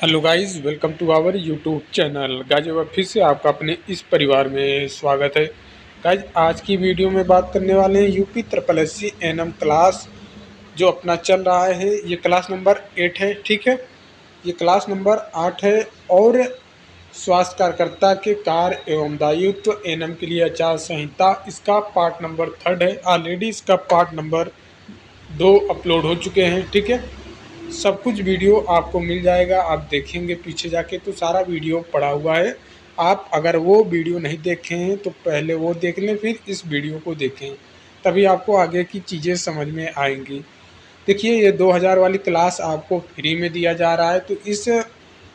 Hello guys, welcome to our YouTube channel. Guys एक बार फिर से आपका अपने इस परिवार में स्वागत है। गाइस आज की वीडियो में बात करने वाले हैं UP triple S C NM class जो अपना चल रहा है। ये क्लास नंबर 8 है, ठीक है। ये क्लास नंबर 8 है और स्वास्थ्य कार्यकर्ता के कार्य एवं दायित्व एनएम के लिए आचार संहिता, इसका पार्ट नंबर 3 है। ऑलरेडी इसका पार्ट नंबर 2 अपलोड हो चुके हैं, ठीक है। सब कुछ वीडियो आपको मिल जाएगा, आप देखेंगे पीछे जाके तो सारा वीडियो पड़ा हुआ है। आप अगर वो वीडियो नहीं देखे हैं तो पहले वो देख लें, फिर इस वीडियो को देखें, तभी आपको आगे की चीज़ें समझ में आएंगी। देखिए, ये 2000 वाली क्लास आपको फ्री में दिया जा रहा है, तो इस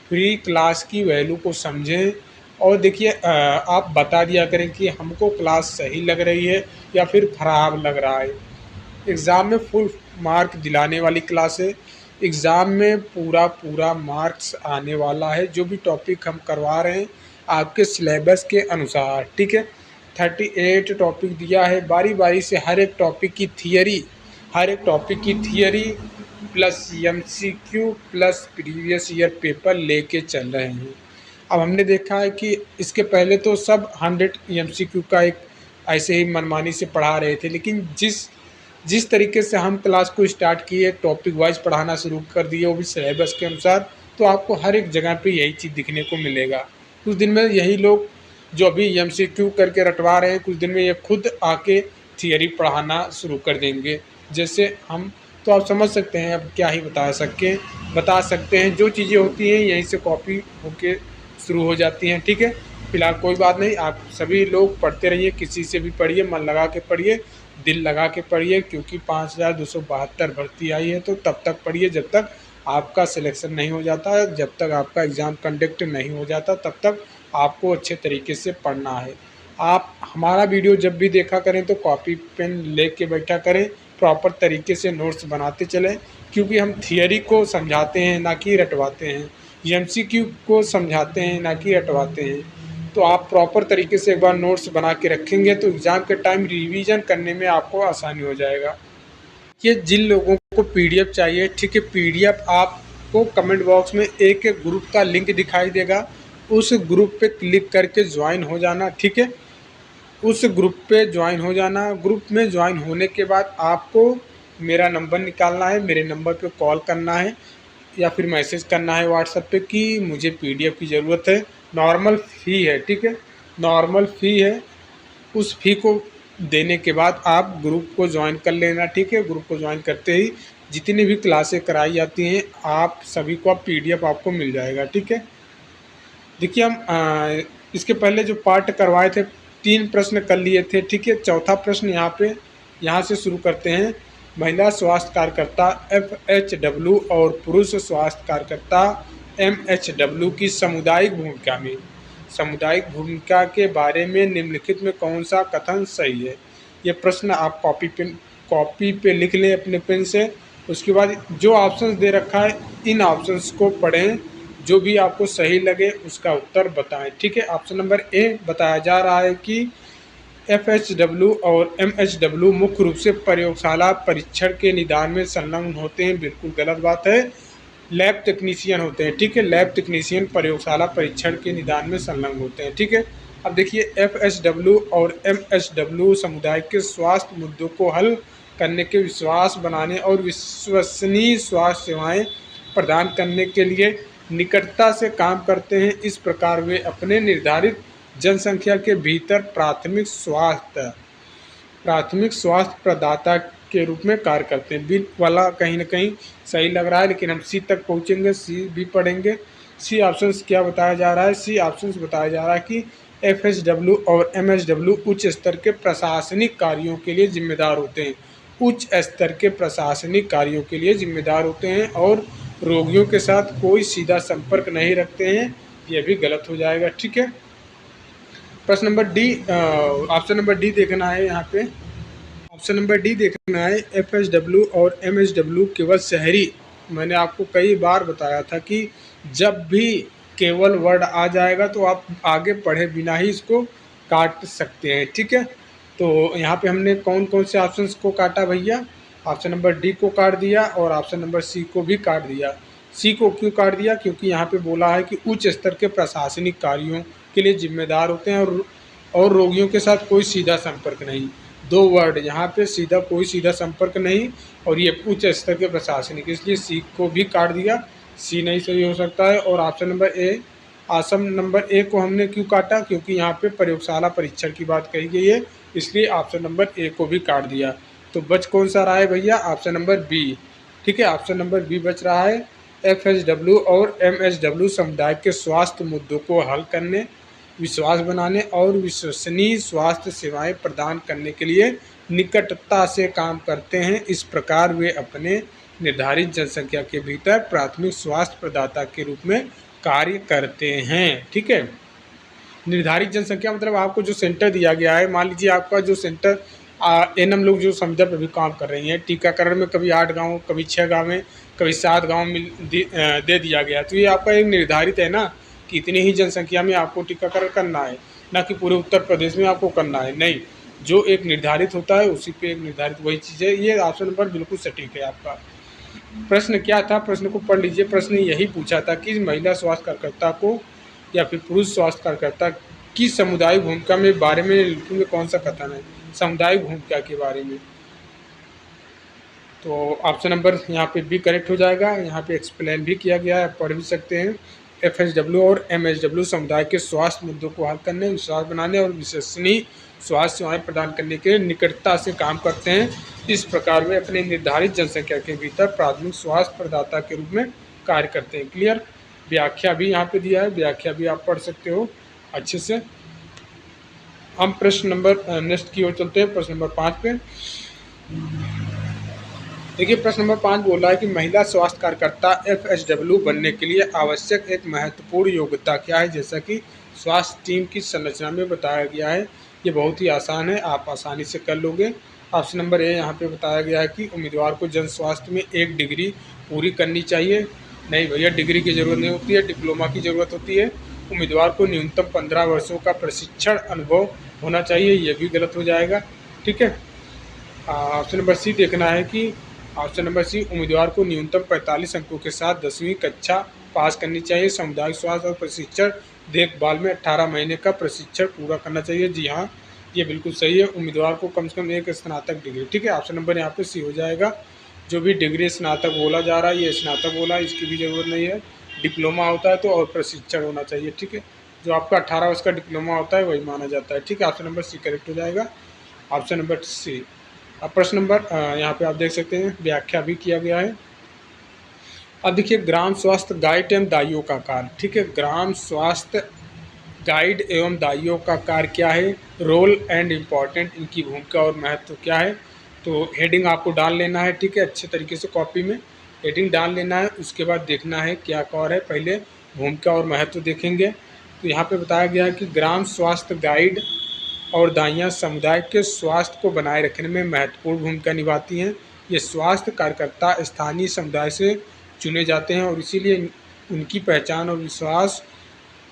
फ्री क्लास की वैल्यू को समझें। और देखिए, आप बता दिया करें कि हमको क्लास सही लग रही है या फिर ख़राब लग रहा है। एग्ज़ाम में फुल मार्क दिलाने वाली क्लास है। एग्ज़ाम में पूरा पूरा मार्क्स आने वाला है। जो भी टॉपिक हम करवा रहे हैं आपके सिलेबस के अनुसार, ठीक है। 38 टॉपिक दिया है, बारी बारी से हर एक टॉपिक की थियरी, हर एक टॉपिक की theory plus MCQ plus previous year paper लेके चल रहे हैं। अब हमने देखा है कि इसके पहले तो सब 100 एमसीक्यू का एक ऐसे ही मनमानी से पढ़ा रहे थे, लेकिन जिस जिस तरीके से हम क्लास को स्टार्ट किए, टॉपिक वाइज पढ़ाना शुरू कर दिए, वो भी सिलेबस के अनुसार, तो आपको हर एक जगह पे यही चीज़ दिखने को मिलेगा। कुछ दिन में यही लोग जो अभी एमसीक्यू करके रटवा रहे हैं, कुछ दिन में ये खुद आके थियरी पढ़ाना शुरू कर देंगे। जैसे हम, तो आप समझ सकते हैं, अब क्या ही बता सकते हैं। जो चीज़ें होती हैं यहीं से कॉपी होके शुरू हो जाती हैं, ठीक है। फिलहाल कोई बात नहीं, आप सभी लोग पढ़ते रहिए, किसी से भी पढ़िए, मन लगा के पढ़िए, दिल लगा के पढ़िए, क्योंकि 5272 भर्ती आई है। तो तब तक पढ़िए जब तक आपका सिलेक्शन नहीं हो जाता, जब तक आपका एग्ज़ाम कंडक्ट नहीं हो जाता, तब तक आपको अच्छे तरीके से पढ़ना है। आप हमारा वीडियो जब भी देखा करें तो कॉपी पेन ले के बैठा करें, प्रॉपर तरीके से नोट्स बनाते चलें, क्योंकि हम थियरी को समझाते हैं ना कि रटवाते हैं, एमसीक्यू को समझाते हैं ना कि रटवाते हैं। तो आप प्रॉपर तरीके से एक बार नोट्स बना के रखेंगे तो एग्ज़ाम के टाइम रिवीजन करने में आपको आसानी हो जाएगा। ये जिन लोगों को पीडीएफ चाहिए, ठीक है, पीडीएफ आपको कमेंट बॉक्स में एक एक ग्रुप का लिंक दिखाई देगा, उस ग्रुप पे क्लिक करके ज्वाइन हो जाना, ठीक है। उस ग्रुप पे ज्वाइन हो जाना। ग्रुप में ज्वाइन होने के बाद आपको मेरा नंबर निकालना है, मेरे नंबर पे कॉल करना है या फिर मैसेज करना है व्हाट्सएप पे कि मुझे पीडीएफ की ज़रूरत है। नॉर्मल फ़ी है, ठीक है, नॉर्मल फ़ी है। उस फ़ी को देने के बाद आप ग्रुप को ज्वाइन कर लेना, ठीक है। ग्रुप को ज्वाइन करते ही जितनी भी क्लासें कराई जाती हैं आप सभी को पीडीएफ आपको मिल जाएगा, ठीक है। देखिए, हम इसके पहले जो पार्ट करवाए थे 3 प्रश्न कर लिए थे, ठीक है। चौथा प्रश्न यहाँ से शुरू करते हैं। महिला स्वास्थ्य कार्यकर्ता FHW और पुरुष स्वास्थ्य कार्यकर्ता MHW की सामुदायिक भूमिका के बारे में निम्नलिखित में कौन सा कथन सही है। ये प्रश्न आप कॉपी पे लिख लें अपने पेन से। उसके बाद जो ऑप्शंस दे रखा है इन ऑप्शंस को पढ़ें, जो भी आपको सही लगे उसका उत्तर बताएं, ठीक है। ऑप्शन नंबर ए बताया जा रहा है कि FHW और MHW मुख्य रूप से प्रयोगशाला परीक्षण के निदान में संलग्न होते हैं। बिल्कुल गलत बात है, लैब टेक्नीशियन होते हैं, ठीक है। लैब टेक्नीशियन प्रयोगशाला परीक्षण के निदान में संलग्न होते हैं, ठीक है। अब देखिए, FHW और MHW समुदाय के स्वास्थ्य मुद्दों को हल करने के विश्वास बनाने और विश्वसनीय स्वास्थ्य सेवाएं प्रदान करने के लिए निकटता से काम करते हैं। इस प्रकार वे अपने निर्धारित जनसंख्या के भीतर प्राथमिक स्वास्थ्य प्रदाता के रूप में कार्य करते हैं। बी वाला कहीं ना कहीं सही लग रहा है, लेकिन हम सी तक पहुंचेंगे, सी भी पढ़ेंगे। सी ऑप्शंस क्या बताया जा रहा है? सी ऑप्शंस बताया जा रहा है कि FHW और MHW उच्च स्तर के प्रशासनिक कार्यों के लिए जिम्मेदार होते हैं। उच्च स्तर के प्रशासनिक कार्यों के लिए जिम्मेदार होते हैं और रोगियों के साथ कोई सीधा संपर्क नहीं रखते हैं। यह भी गलत हो जाएगा, ठीक है। प्रश्न number D, option number D देखना है यहाँ पे। ऑप्शन नंबर डी देखना है, FHW और MHW केवल शहरी। मैंने आपको कई बार बताया था कि जब भी केवल वर्ड आ जाएगा तो आप आगे पढ़े बिना ही इसको काट सकते हैं, ठीक है। तो यहाँ पे हमने कौन कौन से ऑप्शंस को काटा भैया? ऑप्शन नंबर डी को काट दिया और ऑप्शन नंबर सी को भी काट दिया। सी को क्यों काट दिया? क्योंकि यहाँ पे बोला है कि उच्च स्तर के प्रशासनिक कार्यों के लिए जिम्मेदार होते हैं और रोगियों के साथ कोई सीधा संपर्क नहीं। 2 वर्ड यहाँ पे, सीधा कोई सीधा संपर्क नहीं और ये उच्च स्तर के प्रशासनिक, इसलिए सी को भी काट दिया। सी नहीं सही हो सकता है। और ऑप्शन नंबर ए को हमने क्यों काटा? क्योंकि यहाँ पे प्रयोगशाला परीक्षण की बात कही गई है, इसलिए ऑप्शन नंबर ए को भी काट दिया। तो बच कौन सा रहा है भैया? Option number B. ठीक है, ऑप्शन नंबर बी बच रहा है। FSW और MSW समुदाय के स्वास्थ्य मुद्दों को हल करने, विश्वास बनाने और विश्वसनीय स्वास्थ्य सेवाएं प्रदान करने के लिए निकटता से काम करते हैं। इस प्रकार वे अपने निर्धारित जनसंख्या के भीतर प्राथमिक स्वास्थ्य प्रदाता के रूप में कार्य करते हैं। ठीक है, निर्धारित जनसंख्या मतलब आपको जो सेंटर दिया गया है, मान लीजिए आपका जो सेंटर एनएम लोग जो समुदाय पर भी काम कर रही हैं, टीकाकरण में कभी 8 गाँव, कभी 6 गाँव में, कभी 7 गाँव में दे दिया गया, तो ये आपका एक निर्धारित है ना कि इतनी ही जनसंख्या में आपको टीकाकरण करना है, ना कि पूरे उत्तर प्रदेश में आपको करना है। नहीं, जो एक निर्धारित होता है उसी पे एक निर्धारित वही चीज़ है। ये ऑप्शन नंबर बिल्कुल सटीक है आपका। प्रश्न क्या था? प्रश्न को पढ़ लीजिए। प्रश्न यही पूछा था कि महिला स्वास्थ्य कार्यकर्ता को या फिर पुरुष स्वास्थ्य कार्यकर्ता की सामुदायिक भूमिका में बारे में निम्नलिखित में कौन सा कथन है? सामुदायिक भूमिका के बारे में, तो ऑप्शन नंबर यहाँ पे बी करेक्ट हो जाएगा। यहाँ पे एक्सप्लेन भी किया गया है, पढ़ भी सकते हैं। FSW और MSW समुदाय के स्वास्थ्य मुद्दों को हल करने, विश्वास बनाने और विश्वसनीय स्वास्थ्य सेवाएं प्रदान करने के लिए निकटता से काम करते हैं। इस प्रकार वे अपने निर्धारित जनसंख्या के भीतर प्राथमिक स्वास्थ्य प्रदाता के रूप में कार्य करते हैं। क्लियर? व्याख्या भी यहाँ पे दिया है, व्याख्या भी आप पढ़ सकते हो अच्छे से। हम प्रश्न नंबर नेक्स्ट की ओर चलते हैं, प्रश्न नंबर 5 पे। देखिए, प्रश्न नंबर 5 बोला है कि महिला स्वास्थ्य कार्यकर्ता FSW बनने के लिए आवश्यक एक महत्वपूर्ण योग्यता क्या है? जैसा कि स्वास्थ्य टीम की संरचना में बताया गया है। ये बहुत ही आसान है, आप आसानी से कर लोगे। ऑप्शन नंबर ए यहाँ पे बताया गया है कि उम्मीदवार को जन स्वास्थ्य में 1 डिग्री पूरी करनी चाहिए। नहीं भैया, डिग्री की ज़रूरत नहीं होती है, डिप्लोमा की ज़रूरत होती है। उम्मीदवार को न्यूनतम 15 वर्षों का प्रशिक्षण अनुभव होना चाहिए, ये भी गलत हो जाएगा। ठीक है, ऑप्शन नंबर सी देखना है कि ऑप्शन नंबर सी, उम्मीदवार को न्यूनतम 45 अंकों के साथ 10वीं कक्षा पास करनी चाहिए। सामुदायिक स्वास्थ्य और प्रशिक्षण देखभाल में 18 महीने का प्रशिक्षण पूरा करना चाहिए। जी हाँ, ये बिल्कुल सही है। उम्मीदवार को कम से कम 1 स्नातक डिग्री। ठीक है, ऑप्शन नंबर यहाँ पे सी हो जाएगा। जो भी डिग्री स्नातक बोला जा रहा है, ये स्नातक बोला है, इसकी भी ज़रूरत नहीं है। डिप्लोमा होता है तो और प्रशिक्षण होना चाहिए। ठीक है, जो आपका 18 वर्ष का डिप्लोमा होता है वही माना जाता है। ठीक है, ऑप्शन नंबर सी करेक्ट हो जाएगा। Option number C. अब प्रश्न नंबर यहाँ पे आप देख सकते हैं, व्याख्या भी किया गया है। अब देखिए, ग्राम स्वास्थ्य गाइड एवं दाइयों का कार्य। ठीक है, ग्राम स्वास्थ्य गाइड एवं दाइयों का कार्य क्या है? रोल एंड इम्पॉर्टेंट, इनकी भूमिका और महत्व क्या है? तो हेडिंग आपको डाल लेना है। ठीक है, अच्छे तरीके से कॉपी में हेडिंग डाल लेना है। उसके बाद देखना है क्या कौर है, पहले भूमिका और महत्व देखेंगे। तो यहाँ पे बताया गया है कि ग्राम स्वास्थ्य गाइड और दाइयाँ समुदाय के स्वास्थ्य को बनाए रखने में महत्वपूर्ण भूमिका निभाती हैं। ये स्वास्थ्य कार्यकर्ता स्थानीय समुदाय से चुने जाते हैं और इसीलिए उनकी पहचान और विश्वास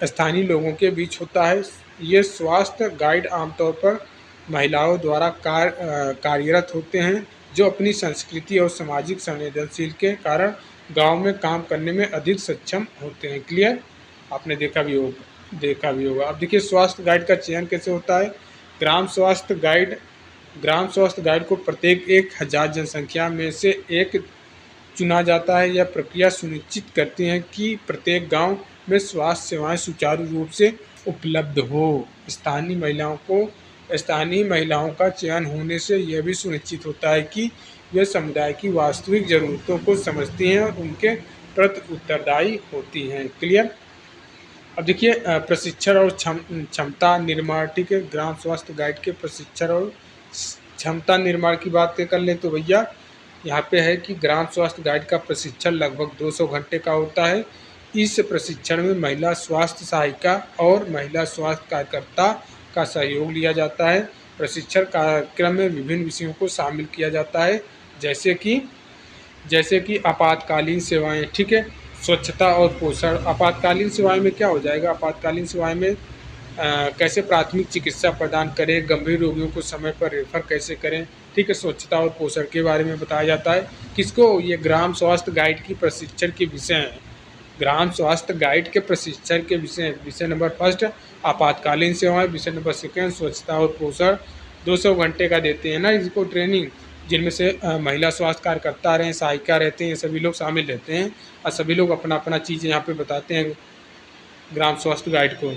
स्थानीय लोगों के बीच होता है। ये स्वास्थ्य गाइड आमतौर पर महिलाओं द्वारा कार्यरत होते हैं, जो अपनी संस्कृति और सामाजिक संवेदनशील के कारण गांव में काम करने में अधिक सक्षम होते हैं। क्लियर? आपने देखा भी होगा। अब देखिए, स्वास्थ्य गाइड का चयन कैसे होता है? ग्राम स्वास्थ्य गाइड को प्रत्येक 1000 जनसंख्या में से एक चुना जाता है। यह प्रक्रिया सुनिश्चित करती है कि प्रत्येक गांव में स्वास्थ्य सेवाएं सुचारू रूप से उपलब्ध हो। स्थानीय महिलाओं का चयन होने से यह भी सुनिश्चित होता है कि वे समुदाय की वास्तविक ज़रूरतों को समझती हैं और उनके प्रति उत्तरदायी होती हैं। क्लियर? अब देखिए, प्रशिक्षण और क्षमता निर्माण। ठीक है, ग्राम स्वास्थ्य गाइड के प्रशिक्षण और क्षमता निर्माण की बात कर लें तो भैया यहाँ पे है कि ग्राम स्वास्थ्य गाइड का प्रशिक्षण लगभग 200 घंटे का होता है। इस प्रशिक्षण में महिला स्वास्थ्य सहायिका और महिला स्वास्थ्य कार्यकर्ता का सहयोग लिया जाता है। प्रशिक्षण कार्यक्रम में विभिन्न विषयों को शामिल किया जाता है, जैसे कि आपातकालीन सेवाएं। ठीक है, स्वच्छता और पोषण। आपातकालीन सेवाएं में क्या हो जाएगा? आपातकालीन सेवाएं में कैसे प्राथमिक चिकित्सा प्रदान करें, गंभीर रोगियों को समय पर रेफर कैसे करें, ठीक है। स्वच्छता और पोषण के बारे में बताया जाता है। किसको? ये ग्राम स्वास्थ्य गाइड की प्रशिक्षण के विषय हैं। ग्राम स्वास्थ्य गाइड के प्रशिक्षण के विषय नंबर फर्स्ट आपातकालीन सेवाएं, विषय नंबर सेकंड स्वच्छता और पोषण। 200 घंटे का देते हैं ना इसको ट्रेनिंग, जिनमें से महिला स्वास्थ्य कार्यकर्ता रहे, सहायिका रहते हैं, सभी लोग शामिल रहते हैं और सभी लोग अपना अपना चीज़ यहाँ पे बताते हैं ग्राम स्वास्थ्य गाइड को।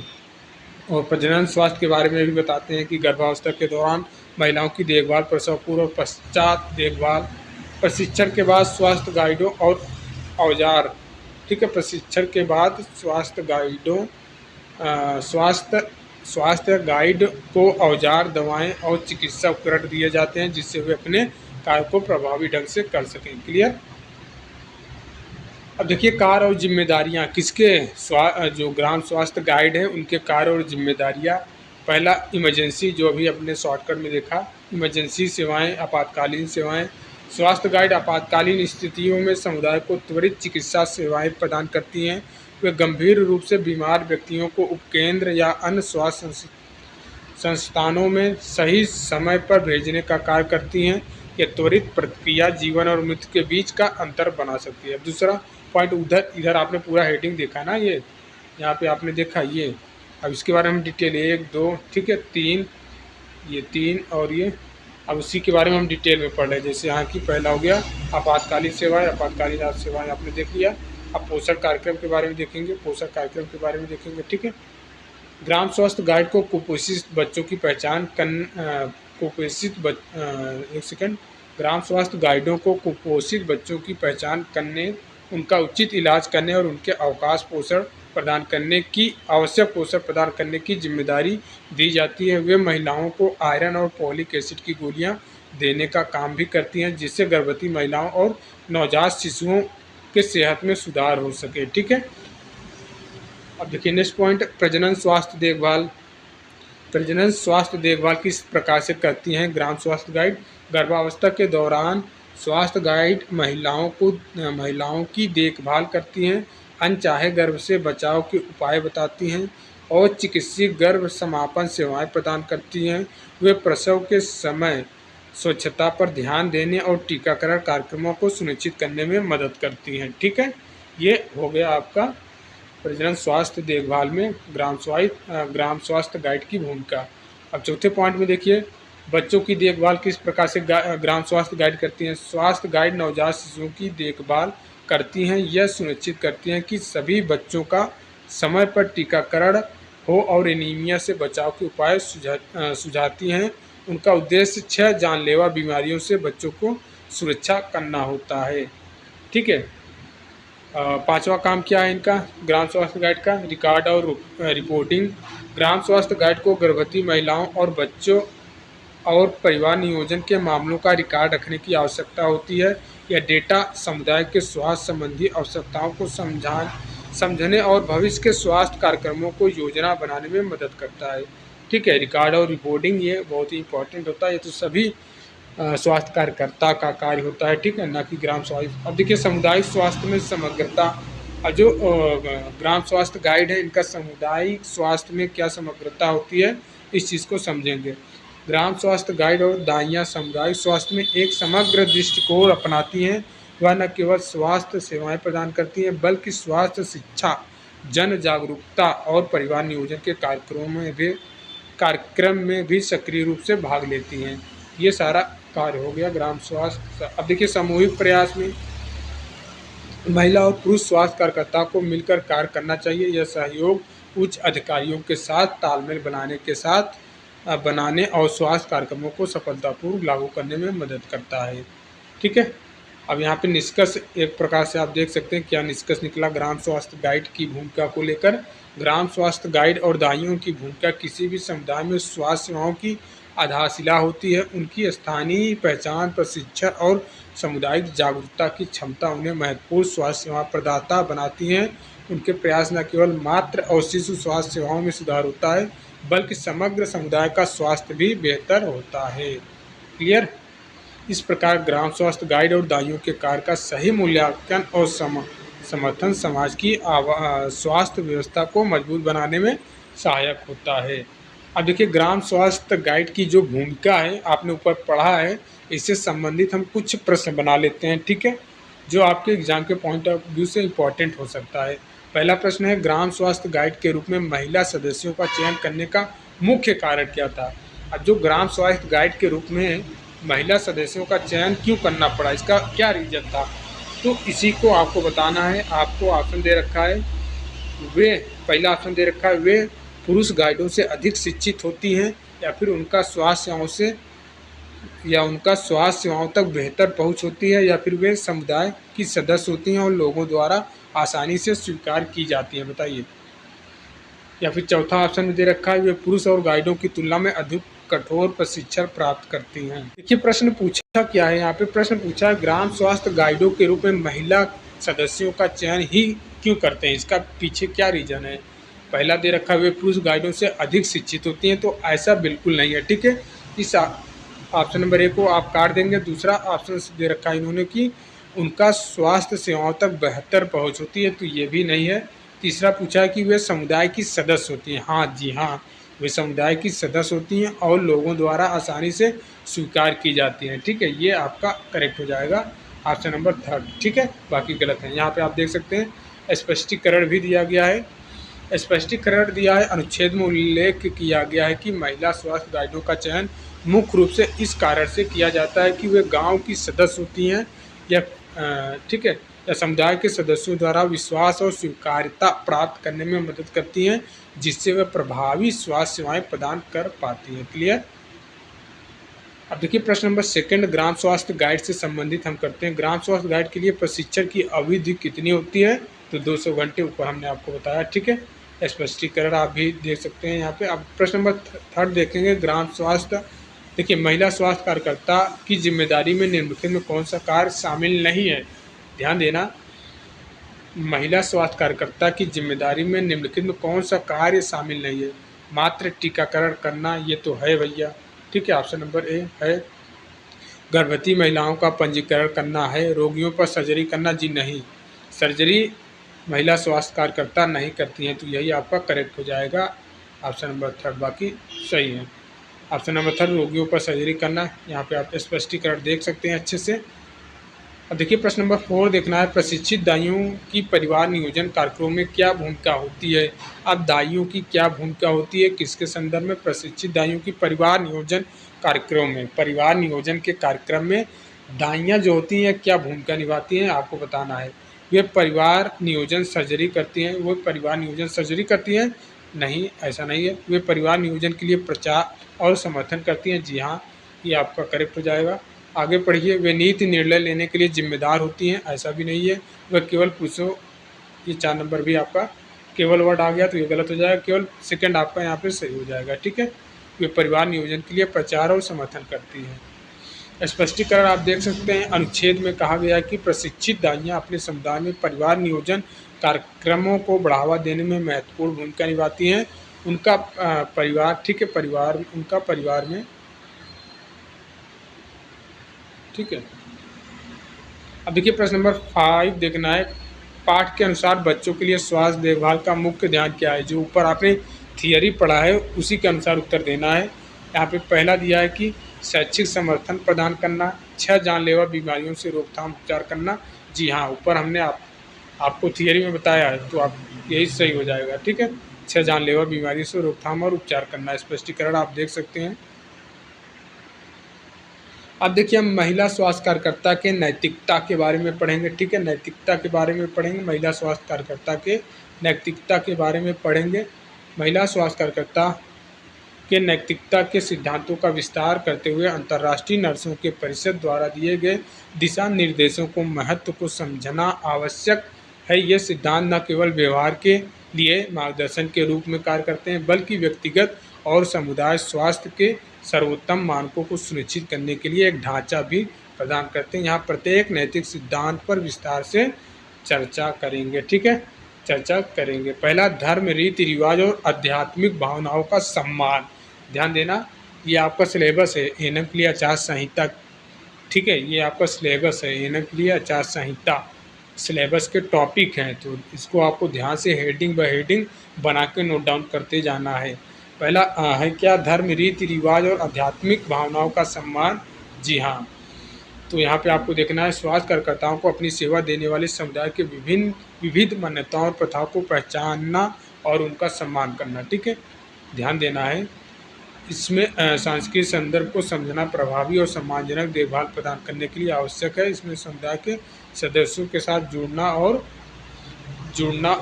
और प्रजनन स्वास्थ्य के बारे में भी बताते हैं कि गर्भावस्था के दौरान महिलाओं की देखभाल, प्रसव पूर्व और पश्चात देखभाल। प्रशिक्षण के बाद स्वास्थ्य गाइडों और औजार, ठीक है। प्रशिक्षण के बाद स्वास्थ्य गाइडों स्वास्थ्य गाइड को औजार, दवाएं और चिकित्सा उपकरण दिए जाते हैं जिससे वे अपने कार्य को प्रभावी ढंग से कर सकें। क्लियर? अब देखिए कार्य और जिम्मेदारियां किसके, जो ग्राम स्वास्थ्य गाइड हैं उनके कार्य और जिम्मेदारियां। पहला इमरजेंसी, जो अभी अपने शॉर्टकट में देखा, इमरजेंसी सेवाएं, आपातकालीन सेवाएं। स्वास्थ्य गाइड आपातकालीन स्थितियों में समुदाय को त्वरित चिकित्सा सेवाएं प्रदान करती हैं। वे गंभीर रूप से बीमार व्यक्तियों को उपकेंद्र या अन्य स्वास्थ्य संस्थानों में सही समय पर भेजने का कार्य करती हैं। यह त्वरित प्रतिक्रिया जीवन और मृत्यु के बीच का अंतर बना सकती है। अब दूसरा पॉइंट, इधर आपने पूरा हेडिंग देखा ना, ये यहाँ पे आपने देखा ये। अब इसके बारे में हम डिटेल 1 2 ठीक है 3, ये 3 और ये, अब उसी के बारे में हम डिटेल में पढ़ रहे हैं। जैसे यहाँ की पहला हो गया आपातकालीन सेवाएं, आपातकालीन सेवाएं आपने देख लिया। अब पोषण कार्यक्रम के बारे में देखेंगे, पोषण कार्यक्रम के बारे में देखेंगे, ठीक है। ग्राम स्वास्थ्य गाइड को कुपोषित बच्चों की पहचान एक सेकंड, ग्राम स्वास्थ्य गाइडों को कुपोषित बच्चों की पहचान करने, उनका उचित इलाज करने और उनके अवकाश पोषण प्रदान करने की आवश्यक पोषण प्रदान करने की जिम्मेदारी दी जाती है। वे महिलाओं को आयरन और फोलिक एसिड की गोलियां देने का काम भी करती हैं जिससे गर्भवती महिलाओं और नवजात शिशुओं के सेहत में सुधार हो सके, ठीक है। अब देखिए नेक्स्ट पॉइंट, प्रजनन स्वास्थ्य देखभाल। प्रजनन स्वास्थ्य देखभाल किस प्रकार से करती हैं ग्राम स्वास्थ्य गाइड? गर्भावस्था के दौरान स्वास्थ्य गाइड महिलाओं की देखभाल करती हैं, अनचाहे गर्भ से बचाव के उपाय बताती हैं और चिकित्सीय गर्भ समापन सेवाएं प्रदान करती हैं। वे प्रसव के समय स्वच्छता पर ध्यान देने और टीकाकरण कार्यक्रमों को सुनिश्चित करने में मदद करती हैं, ठीक है। ये हो गया आपका प्रजनन स्वास्थ्य देखभाल में ग्राम स्वास्थ्य गाइड की भूमिका। अब चौथे पॉइंट में देखिए, बच्चों की देखभाल किस प्रकार से ग्राम स्वास्थ्य गाइड करती हैं? स्वास्थ्य गाइड नवजात शिशुओं की देखभाल करती हैं, यह सुनिश्चित करती हैं कि सभी बच्चों का समय पर टीकाकरण हो और एनीमिया से बचाव के उपाय सुझाती हैं। उनका उद्देश्य 6 जानलेवा बीमारियों से बच्चों को सुरक्षा करना होता है, ठीक है। पांचवा काम क्या है इनका ग्राम स्वास्थ्य गाइड का? रिकॉर्ड और रिपोर्टिंग। ग्राम स्वास्थ्य गाइड को गर्भवती महिलाओं और बच्चों और परिवार नियोजन के मामलों का रिकॉर्ड रखने की आवश्यकता होती है। यह डेटा समुदाय के स्वास्थ्य संबंधी आवश्यकताओं को समझने और भविष्य के स्वास्थ्य कार्यक्रमों को योजना बनाने में मदद करता है, ठीक है। रिकॉर्ड और रिपोर्टिंग ये बहुत ही इंपॉर्टेंट होता है, ये तो सभी स्वास्थ्य कार्यकर्ता का कार्य होता है, ठीक है, ना कि ग्राम स्वास्थ्य। अब देखिए सामुदायिक स्वास्थ्य में समग्रता, जो ग्राम स्वास्थ्य गाइड है इनका सामुदायिक स्वास्थ्य में क्या समग्रता होती है इस चीज़ को समझेंगे। ग्राम स्वास्थ्य गाइड और दाइयाँ सामुदायिक स्वास्थ्य में एक समग्र दृष्टिकोण अपनाती हैं। वह न केवल स्वास्थ्य सेवाएं प्रदान करती हैं बल्कि स्वास्थ्य शिक्षा, जन जागरूकता और परिवार नियोजन के कार्यक्रम में भी सक्रिय रूप से भाग लेती हैं। ये सारा कार्य हो गया ग्राम स्वास्थ्य। अब देखिए सामूहिक प्रयास में महिला और पुरुष स्वास्थ्य कार्यकर्ता को मिलकर कार्य करना चाहिए। यह सहयोग उच्च अधिकारियों के साथ तालमेल बनाने और स्वास्थ्य कार्यक्रमों को सफलतापूर्वक लागू करने में मदद करता है, ठीक है। अब यहाँ पे निष्कर्ष एक प्रकार से आप देख सकते हैं क्या निष्कर्ष निकला ग्राम स्वास्थ्य गाइड की भूमिका को लेकर। ग्राम स्वास्थ्य गाइड और दाइयों की भूमिका किसी भी समुदाय में स्वास्थ्य सेवाओं की आधारशिला होती है। उनकी स्थानीय पहचान, प्रशिक्षण और सामुदायिक जागरूकता की क्षमता उन्हें महत्वपूर्ण स्वास्थ्य सेवा प्रदाता बनाती हैं। उनके प्रयास न केवल मातृ और शिशु स्वास्थ्य सेवाओं में सुधार होता है बल्कि समग्र समुदाय का स्वास्थ्य भी बेहतर होता है। क्लियर? इस प्रकार ग्राम स्वास्थ्य गाइड और दाइयों के कार्य का सही मूल्यांकन और समर्थन समाज की स्वास्थ्य व्यवस्था को मजबूत बनाने में सहायक होता है। अब देखिए ग्राम स्वास्थ्य गाइड की जो भूमिका है आपने ऊपर पढ़ा है इससे संबंधित हम कुछ प्रश्न बना लेते हैं, ठीक है, जो आपके एग्जाम के पॉइंट ऑफ व्यू से इम्पोर्टेंट हो सकता है। पहला प्रश्न है, ग्राम स्वास्थ्य गाइड के रूप में महिला सदस्यों का चयन करने का मुख्य कारण क्या था। अब जो ग्राम स्वास्थ्य गाइड के रूप में महिला सदस्यों का चयन क्यों करना पड़ा, इसका क्या रीजन था, तो इसी को आपको बताना है। आपको ऑप्शन दे रखा है, वे पहला ऑप्शन दे रखा है, वे पुरुष गाइडों से अधिक शिक्षित होती हैं, या फिर उनका स्वास्थ्य सेवाओं तक बेहतर पहुंच होती है, या फिर वे समुदाय की सदस्य होती हैं और लोगों द्वारा आसानी से स्वीकार की जाती हैं, बताइए। या फिर चौथा ऑप्शन में दे रखा है, वे पुरुष और गाइडों की तुलना में अधिक कठोर प्रशिक्षण प्राप्त करती हैं। देखिए प्रश्न पूछा क्या है, यहाँ पे प्रश्न पूछा है, ग्राम स्वास्थ्य गाइडों के रूप में महिला सदस्यों का चयन ही क्यों करते हैं, इसका पीछे क्या रीजन है। पहला दे रखा है, वे पुरुष गाइडों से अधिक शिक्षित होती हैं, तो ऐसा बिल्कुल नहीं है, ठीक है। इस ऑप्शन नंबर ए को आप काट देंगे। दूसरा ऑप्शन दे रखा है इन्होंने कि उनका स्वास्थ्य सेवाओं तक बेहतर पहुंच होती है, तो ये भी नहीं है। तीसरा पूछा है कि वे समुदाय की सदस्य होती हैं, हाँ जी हाँ, वे समुदाय की सदस्य होती हैं और लोगों द्वारा आसानी से स्वीकार की जाती हैं, ठीक है, ये आपका करेक्ट हो जाएगा ऑप्शन नंबर थर्ड, ठीक है, बाकी गलत है। यहाँ पे आप देख सकते हैं स्पष्टीकरण भी दिया गया है। स्पष्टीकरण दिया है, अनुच्छेद में उल्लेख किया गया है कि महिला स्वास्थ्य गाइडों का चयन मुख्य रूप से इस कारण से किया जाता है कि वे गांव की सदस्य होती हैं, या ठीक है, या समुदाय के सदस्यों द्वारा विश्वास और स्वीकार्यता प्राप्त करने में मदद करती हैं, जिससे वे प्रभावी स्वास्थ्य सेवाएं प्रदान कर पाती हैं। क्लियर। अब देखिए प्रश्न नंबर सेकंड, ग्राम स्वास्थ्य गाइड से संबंधित हम करते हैं। ग्राम स्वास्थ्य गाइड के लिए प्रशिक्षण की अवधि कितनी होती है, तो 200 घंटे ऊपर हमने आपको बताया, ठीक है। स्पष्टीकरण आप भी देख सकते हैं यहाँ पे। अब प्रश्न नंबर थर्ड देखेंगे, ग्राम स्वास्थ्य, देखिए महिला स्वास्थ्य कार्यकर्ता की जिम्मेदारी में निम्नलिखित में कौन सा कार्य शामिल नहीं है। ध्यान देना, महिला स्वास्थ्य कार्यकर्ता की जिम्मेदारी में निम्नलिखित में कौन सा कार्य शामिल नहीं है। मात्र टीकाकरण करना, ये तो है भैया, ठीक है, ऑप्शन नंबर ए है। गर्भवती महिलाओं का पंजीकरण करना है। रोगियों पर सर्जरी करना, जी नहीं, सर्जरी महिला स्वास्थ्य कार्यकर्ता नहीं करती हैं, तो यही आपका करेक्ट हो जाएगा ऑप्शन नंबर थर्ड, बाकी सही है। ऑप्शन नंबर थर्ड, रोगियों पर सर्जरी करना, यहाँ पे आप स्पष्टीकरण देख सकते हैं अच्छे से। अब देखिए प्रश्न नंबर 4 देखना है, प्रशिक्षित दाइयों की परिवार नियोजन कार्यक्रमों में क्या भूमिका होती है। अब दाइयों की क्या भूमिका होती है, किसके संदर्भ में, प्रशिक्षित दाइयों की परिवार नियोजन कार्यक्रम में। परिवार नियोजन के कार्यक्रम में दाइयाँ जो होती हैं क्या भूमिका निभाती हैं, आपको बताना है। वे परिवार नियोजन सर्जरी करती हैं, वो परिवार नियोजन सर्जरी करती हैं, नहीं ऐसा नहीं है। वे परिवार नियोजन के लिए प्रचार और समर्थन करती हैं, जी हाँ, ये आपका करेक्ट हो जाएगा। आगे पढ़िए, वे नीति निर्णय लेने के लिए जिम्मेदार होती हैं, ऐसा भी नहीं है। वह केवल पुरुषों, ये 4 नंबर भी आपका केवल वर्ड आ गया, तो ये गलत हो जाएगा, केवल सेकंड आपका यहाँ पे सही हो जाएगा, ठीक है। वे परिवार नियोजन के लिए प्रचार और समर्थन करती हैं। स्पष्टीकरण आप देख सकते हैं, अनुच्छेद में कहा गया है कि प्रशिक्षित दाइयाँ अपने समुदाय में परिवार नियोजन कार्यक्रमों को बढ़ावा देने में महत्वपूर्ण भूमिका निभाती हैं। उनका परिवार, ठीक है, परिवार उनका परिवार में, ठीक है। अब देखिए प्रश्न नंबर 5 देखना है, पाठ के अनुसार बच्चों के लिए स्वास्थ्य देखभाल का मुख्य ध्यान क्या है। जो ऊपर आपने थियरी पढ़ा है उसी के अनुसार उत्तर देना है। यहाँ पे पहला दिया है कि शैक्षिक समर्थन प्रदान करना, 6 जानलेवा बीमारियों से रोकथाम उपचार करना, जी हाँ, ऊपर हमने आपको थियरी में बताया है, तो आप यही सही हो जाएगा, ठीक है। 6 जानलेवा बीमारियों से रोकथाम और उपचार करना, स्पष्टीकरण आप देख सकते हैं। अब देखिए हम महिला स्वास्थ्य कार्यकर्ता के नैतिकता के बारे में पढ़ेंगे, ठीक है, नैतिकता के बारे में पढ़ेंगे, महिला स्वास्थ्य कार्यकर्ता के नैतिकता के बारे में पढ़ेंगे। महिला स्वास्थ्य कार्यकर्ता के नैतिकता के सिद्धांतों का विस्तार करते हुए अंतर्राष्ट्रीय नर्सों के परिषद द्वारा दिए गए दिशा निर्देशों को महत्व को समझना आवश्यक है। ये सिद्धांत न केवल व्यवहार के लिए मार्गदर्शन के रूप में कार्य करते हैं, बल्कि व्यक्तिगत और समुदाय स्वास्थ्य के सर्वोत्तम मानकों को सुनिश्चित करने के लिए एक ढांचा भी प्रदान करते हैं। यहाँ प्रत्येक नैतिक सिद्धांत पर विस्तार से चर्चा करेंगे, ठीक है, चर्चा करेंगे। पहला, धर्म, रीति रिवाज और आध्यात्मिक भावनाओं का सम्मान। ध्यान देना, ये आपका सिलेबस है एएनएम के लिए आचार संहिता, ठीक है, ये आपका सिलेबस है एएनएम के लिए आचार संहिता, सिलेबस के टॉपिक हैं, तो इसको आपको ध्यान से हेडिंग बाय हेडिंग बना के नोट डाउन करते जाना है। पहला है क्या, धर्म, रीति रिवाज और आध्यात्मिक भावनाओं का सम्मान, जी हाँ, तो यहाँ पे आपको देखना है स्वास्थ्य कार्यकर्ताओं को अपनी सेवा देने वाले समुदाय के विविध मान्यताओं और प्रथाओं को पहचानना और उनका सम्मान करना। ठीक है, ध्यान देना है इसमें। सांस्कृतिक संदर्भ को समझना प्रभावी और सम्मानजनक देखभाल प्रदान करने के लिए आवश्यक है। इसमें समुदाय के सदस्यों के साथ जुड़ना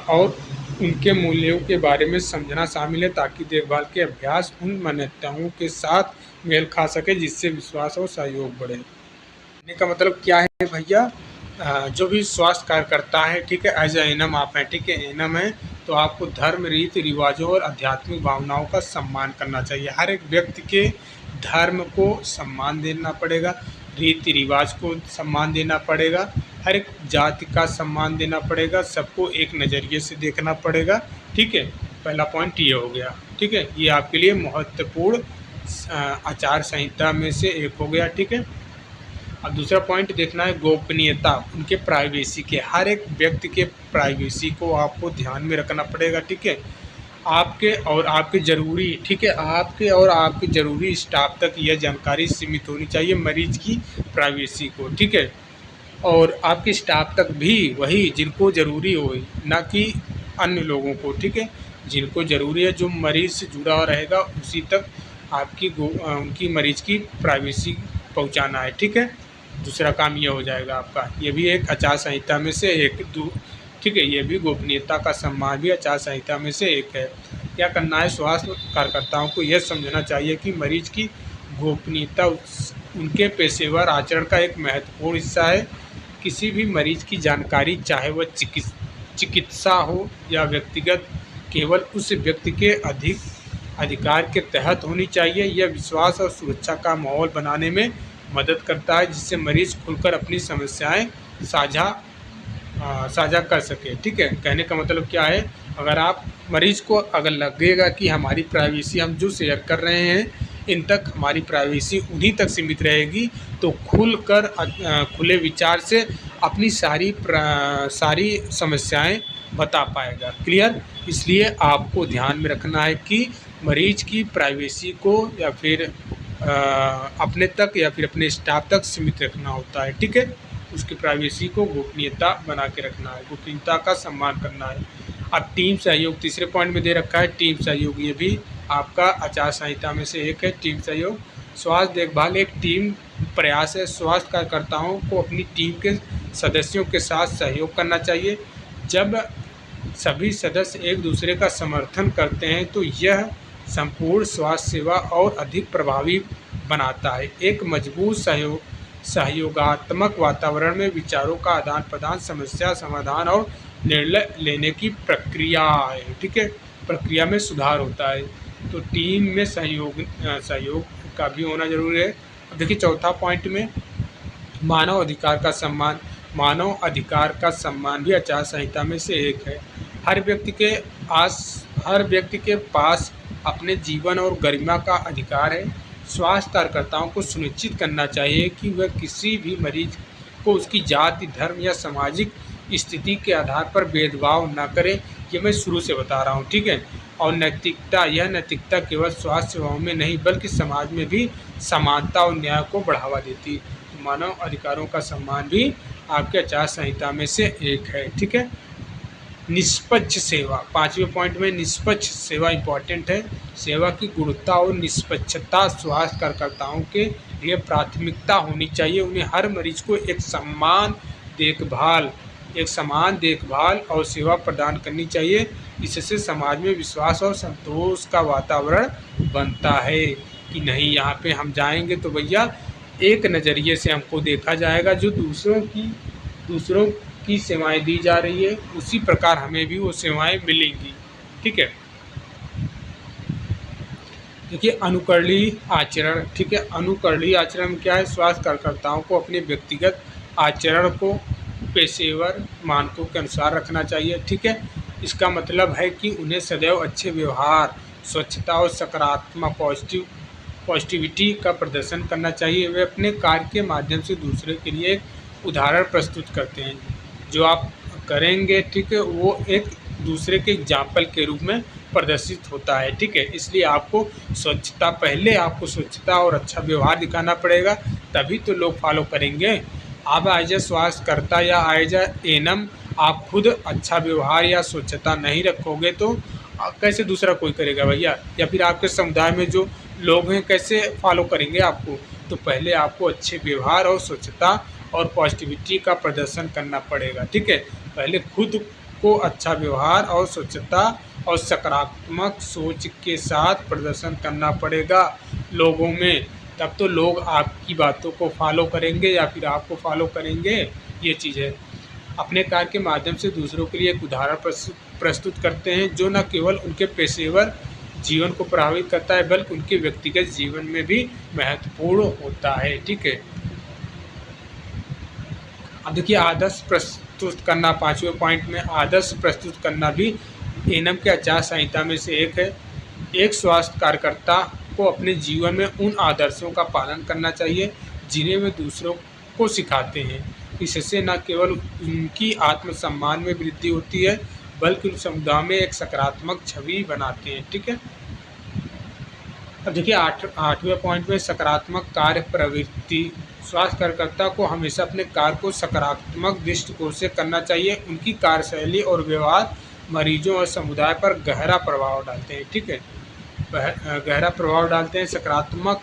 और उनके मूल्यों के बारे में समझना शामिल है, ताकि देखभाल के अभ्यास उन मान्यताओं के साथ मेल खा सके जिससे विश्वास और सहयोग बढ़े। कहने का मतलब क्या है भैया, जो भी स्वास्थ्य कार्यकर्ता है, ठीक है, एज एनएम आप हैं, ठीक है, एनएम है, तो आपको धर्म, रीति रिवाजों और आध्यात्मिक भावनाओं का सम्मान करना चाहिए। हर एक व्यक्ति के धर्म को सम्मान देना पड़ेगा, रीति रिवाज को सम्मान देना पड़ेगा, हर एक जाति का सम्मान देना पड़ेगा, सबको एक नज़रिए से देखना पड़ेगा। ठीक है, पहला पॉइंट ये हो गया। ठीक है, ये आपके लिए महत्वपूर्ण आचार संहिता में से एक हो गया। ठीक है, अब दूसरा पॉइंट देखना है गोपनीयता, उनके प्राइवेसी के। हर एक व्यक्ति के प्राइवेसी को आपको ध्यान में रखना पड़ेगा। ठीक है, आपके और आपके ज़रूरी, ठीक है, आपके और आपके ज़रूरी स्टाफ तक यह जानकारी सीमित होनी चाहिए मरीज की प्राइवेसी को। ठीक है, और आपके स्टाफ तक भी वही जिनको ज़रूरी हो, ना कि अन्य लोगों को। ठीक है, जिनको ज़रूरी है, जो मरीज़ से जुड़ा हुआ रहेगा उसी तक आपकी उनकी मरीज़ की प्राइवेसी पहुंचाना है। ठीक है, दूसरा काम ये हो जाएगा आपका। ये भी एक आचार संहिता में से एक ठीक है, ये भी गोपनीयता का सम्मान भी आचार संहिता में से एक है। क्या करना है, स्वास्थ्य कार्यकर्ताओं को यह समझना चाहिए कि मरीज की गोपनीयता उनके पेशेवर आचरण का एक महत्वपूर्ण हिस्सा है। किसी भी मरीज की जानकारी, चाहे वह चिकित्सा हो या व्यक्तिगत, केवल उस व्यक्ति के अधिकार के तहत होनी चाहिए। यह विश्वास और सुरक्षा का माहौल बनाने में मदद करता है, जिससे मरीज खुलकर अपनी समस्याएं साझा कर सके। ठीक है, कहने का मतलब क्या है, अगर आप मरीज को अगर लगेगा कि हमारी प्राइवेसी हम जो शेयर कर रहे हैं इन तक हमारी प्राइवेसी उन्हीं तक सीमित रहेगी, तो खुले विचार से अपनी सारी समस्याएं बता पाएगा। क्लियर, इसलिए आपको ध्यान में रखना है कि मरीज की प्राइवेसी को या फिर अपने तक या फिर अपने स्टाफ तक सीमित रखना होता है। ठीक है, उसकी प्राइवेसी को गोपनीयता बना के रखना है, गोपनीयता का सम्मान करना है। अब टीम सहयोग तीसरे पॉइंट में दे रखा है, टीम सहयोग, ये भी आपका आचार संहिता में से एक है। टीम सहयोग, स्वास्थ्य देखभाल एक टीम प्रयास है। स्वास्थ्य कार्यकर्ताओं को अपनी टीम के सदस्यों के साथ सहयोग करना चाहिए। जब सभी सदस्य एक दूसरे का समर्थन करते हैं तो यह संपूर्ण स्वास्थ्य सेवा और अधिक प्रभावी बनाता है। एक मजबूत सहयोगात्मक वातावरण में विचारों का आदान प्रदान, समस्या समाधान और निर्णय लेने की प्रक्रिया है। ठीक है, प्रक्रिया में सुधार होता है। तो टीम में सहयोग का भी होना जरूरी है। अब देखिए चौथा पॉइंट में मानव अधिकार का सम्मान। मानव अधिकार का सम्मान भी आचार संहिता में से एक है। हर व्यक्ति के पास अपने जीवन और गरिमा का अधिकार है। स्वास्थ्य कार्यकर्ताओं को सुनिश्चित करना चाहिए कि वह किसी भी मरीज को उसकी जाति, धर्म या सामाजिक स्थिति के आधार पर भेदभाव न करें। ये मैं शुरू से बता रहा हूँ। ठीक है, और यह नैतिकता केवल स्वास्थ्य सेवाओं में नहीं बल्कि समाज में भी समानता और न्याय को बढ़ावा देती है। मानव अधिकारों का सम्मान भी आपके आचार संहिता में से एक है। ठीक है, निष्पक्ष सेवा, पांचवें पॉइंट में निष्पक्ष सेवा इंपॉर्टेंट है। सेवा की गुणवत्ता और निष्पक्षता स्वास्थ्य कार्यकर्ताओं के लिए प्राथमिकता होनी चाहिए। उन्हें हर मरीज को एक समान देखभाल और सेवा प्रदान करनी चाहिए। इससे समाज में विश्वास और संतोष का वातावरण बनता है कि नहीं, यहाँ पे हम जाएंगे तो भैया एक नज़रिए से हमको देखा जाएगा, जो दूसरों की सेवाएं दी जा रही है उसी प्रकार हमें भी वो सेवाएं मिलेंगी। ठीक है, देखिए अनुकरणीय आचरण। ठीक है, अनुकरणीय आचरण क्या है, स्वास्थ्य कार्यकर्ताओं को अपने व्यक्तिगत आचरण को पेशेवर मानकों के अनुसार रखना चाहिए। ठीक है, इसका मतलब है कि उन्हें सदैव अच्छे व्यवहार, स्वच्छता और सकारात्मक पॉजिटिविटी का प्रदर्शन करना चाहिए। वे अपने कार्य के माध्यम से दूसरे के लिए एक उदाहरण प्रस्तुत करते हैं। जो आप करेंगे, ठीक है, वो एक दूसरे के एग्जाम्पल के रूप में प्रदर्शित होता है। ठीक है, इसलिए आपको स्वच्छता और अच्छा व्यवहार दिखाना पड़ेगा, तभी तो लोग फॉलो करेंगे। आप एज ए स्वास्थ्यकर्ता या एज ए एनएम आप खुद अच्छा व्यवहार या स्वच्छता नहीं रखोगे तो कैसे दूसरा कोई करेगा भैया, या फिर आपके समुदाय में जो लोग हैं कैसे फॉलो करेंगे आपको। तो पहले आपको अच्छे व्यवहार और स्वच्छता और पॉजिटिविटी का प्रदर्शन करना पड़ेगा, ठीक है। पहले खुद को अच्छा व्यवहार और स्वच्छता और सकारात्मक सोच के साथ प्रदर्शन करना पड़ेगा लोगों में, तब तो लोग आपकी बातों को फॉलो करेंगे या फिर आपको फॉलो करेंगे। ये चीज़ है। अपने कार्य के माध्यम से दूसरों के लिए एक उदाहरण प्रस्तुत करते हैं जो न केवल उनके पेशेवर जीवन को प्रभावित करता है बल्कि उनके व्यक्तिगत जीवन में भी महत्वपूर्ण होता है, ठीक है। अब देखिए आदर्श प्रस्तुत करना, 5वें पॉइंट में आदर्श प्रस्तुत करना भी एनएम के आचार संहिता में से एक है। एक स्वास्थ्य कार्यकर्ता को अपने जीवन में उन आदर्शों का पालन करना चाहिए जिन्हें वे दूसरों को सिखाते हैं। इससे न केवल उनकी आत्मसम्मान में वृद्धि होती है बल्कि उस समुदाय में एक सकारात्मक छवि बनाते हैं, ठीक है। अब देखिए 8वें पॉइंट में सकारात्मक कार्य प्रवृत्ति। स्वास्थ्य कार्यकर्ता को हमेशा अपने कार्य को सकारात्मक दृष्टिकोण से करना चाहिए। उनकी कार्यशैली और व्यवहार मरीजों और समुदाय पर गहरा प्रभाव डालते हैं, ठीक है। गहरा प्रभाव डालते हैं। सकारात्मक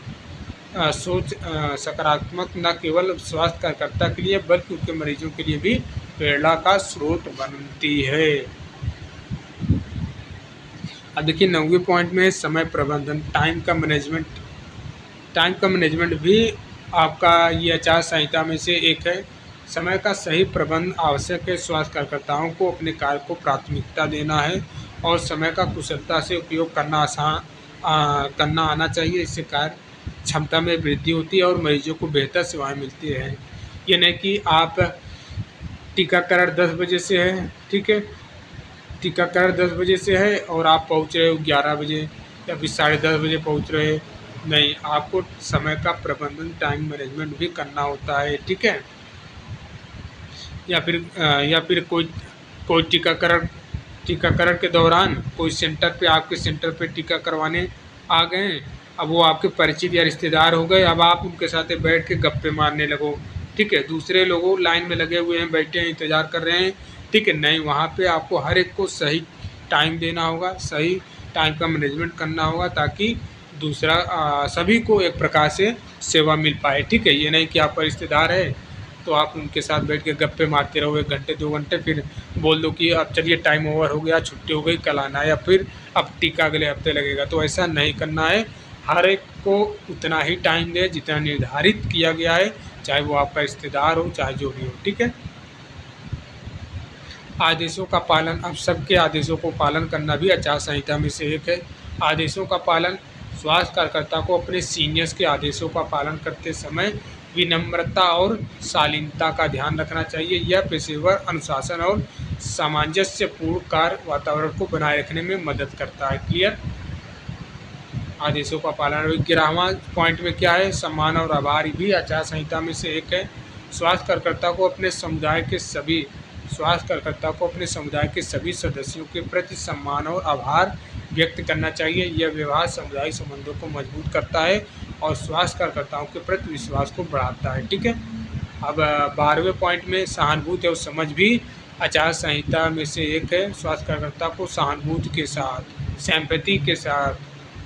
सोच सकारात्मक न केवल स्वास्थ्य कार्यकर्ता के लिए बल्कि उनके मरीजों के लिए भी प्रेरणा का स्रोत बनती है। अब देखिए 9वें पॉइंट में समय प्रबंधन, टाइम का मैनेजमेंट। टाइम का मैनेजमेंट भी आपका ये आचार संहिता में से एक है। समय का सही प्रबंध आवश्यक है। स्वास्थ्य कार्यकर्ताओं को अपने कार्य को प्राथमिकता देना है और समय का कुशलता से उपयोग करना आना चाहिए। इससे कार्य क्षमता में वृद्धि होती है और मरीजों को बेहतर सेवाएं मिलती हैं। ये नहीं कि आप टीकाकरण 10 बजे से है, ठीक है, टीकाकरण 10 बजे से है और आप पहुंच रहे हो 11 बजे या फिर 10:30 बजे पहुंच रहे। नहीं, आपको समय का प्रबंधन, टाइम मैनेजमेंट भी करना होता है, ठीक है। या फिर कोई टीकाकरण के दौरान कोई सेंटर पे, आपके सेंटर पे टीका करवाने आ गए, अब वो आपके परिचित या रिश्तेदार हो गए, अब आप उनके साथ बैठ के गप्पे मारने लगो, ठीक है। दूसरे लोगों लाइन में लगे हुए हैं, बैठे हैं, इंतज़ार कर रहे हैं, ठीक है। नहीं, वहाँ पे आपको हर एक को सही टाइम देना होगा, सही टाइम का मैनेजमेंट करना होगा ताकि सभी को एक प्रकार से सेवा मिल पाए, ठीक है। ये नहीं कि आपका रिश्तेदार है तो आप उनके साथ बैठ के गप्पे मारते रहो 1 घंटे 2 घंटे, फिर बोल दो कि अब चलिए टाइम ओवर हो गया, छुट्टी हो गई, कल आना है, या फिर अब टीका अगले हफ्ते लगेगा। तो ऐसा नहीं करना है। हर एक को उतना ही टाइम दें जितना निर्धारित किया गया है, चाहे वो आपका रिश्तेदार हो, चाहे जो भी हो, ठीक है। आदेशों का पालन, अब सबके आदेशों को पालन करना भी आचार संहिता में से एक है। आदेशों का पालन, स्वास्थ्य कार्यकर्ता को अपने सीनियर्स के आदेशों का पालन करते समय विनम्रता और शालीनता का ध्यान रखना चाहिए। यह पेशेवर अनुशासन और सामंजस्यपूर्ण कार्य वातावरण को बनाए रखने में मदद करता है। क्लियर। आदेशों का पालन। 11वां पॉइंट में क्या है, सम्मान और आभार भी आचार संहिता में से एक है। स्वास्थ्य कार्यकर्ता को अपने समुदाय के सभी सदस्यों के प्रति सम्मान और आभार व्यक्त करना चाहिए। यह व्यवहार सामुदायिक संबंधों को मजबूत करता है और स्वास्थ्य कार्यकर्ताओं के प्रति विश्वास को बढ़ाता है, ठीक है। अब 12वें पॉइंट में सहानुभूति और समझ भी आचार संहिता में से एक है। स्वास्थ्य कार्यकर्ता को सहानुभूति के साथ, सिंपैथी के साथ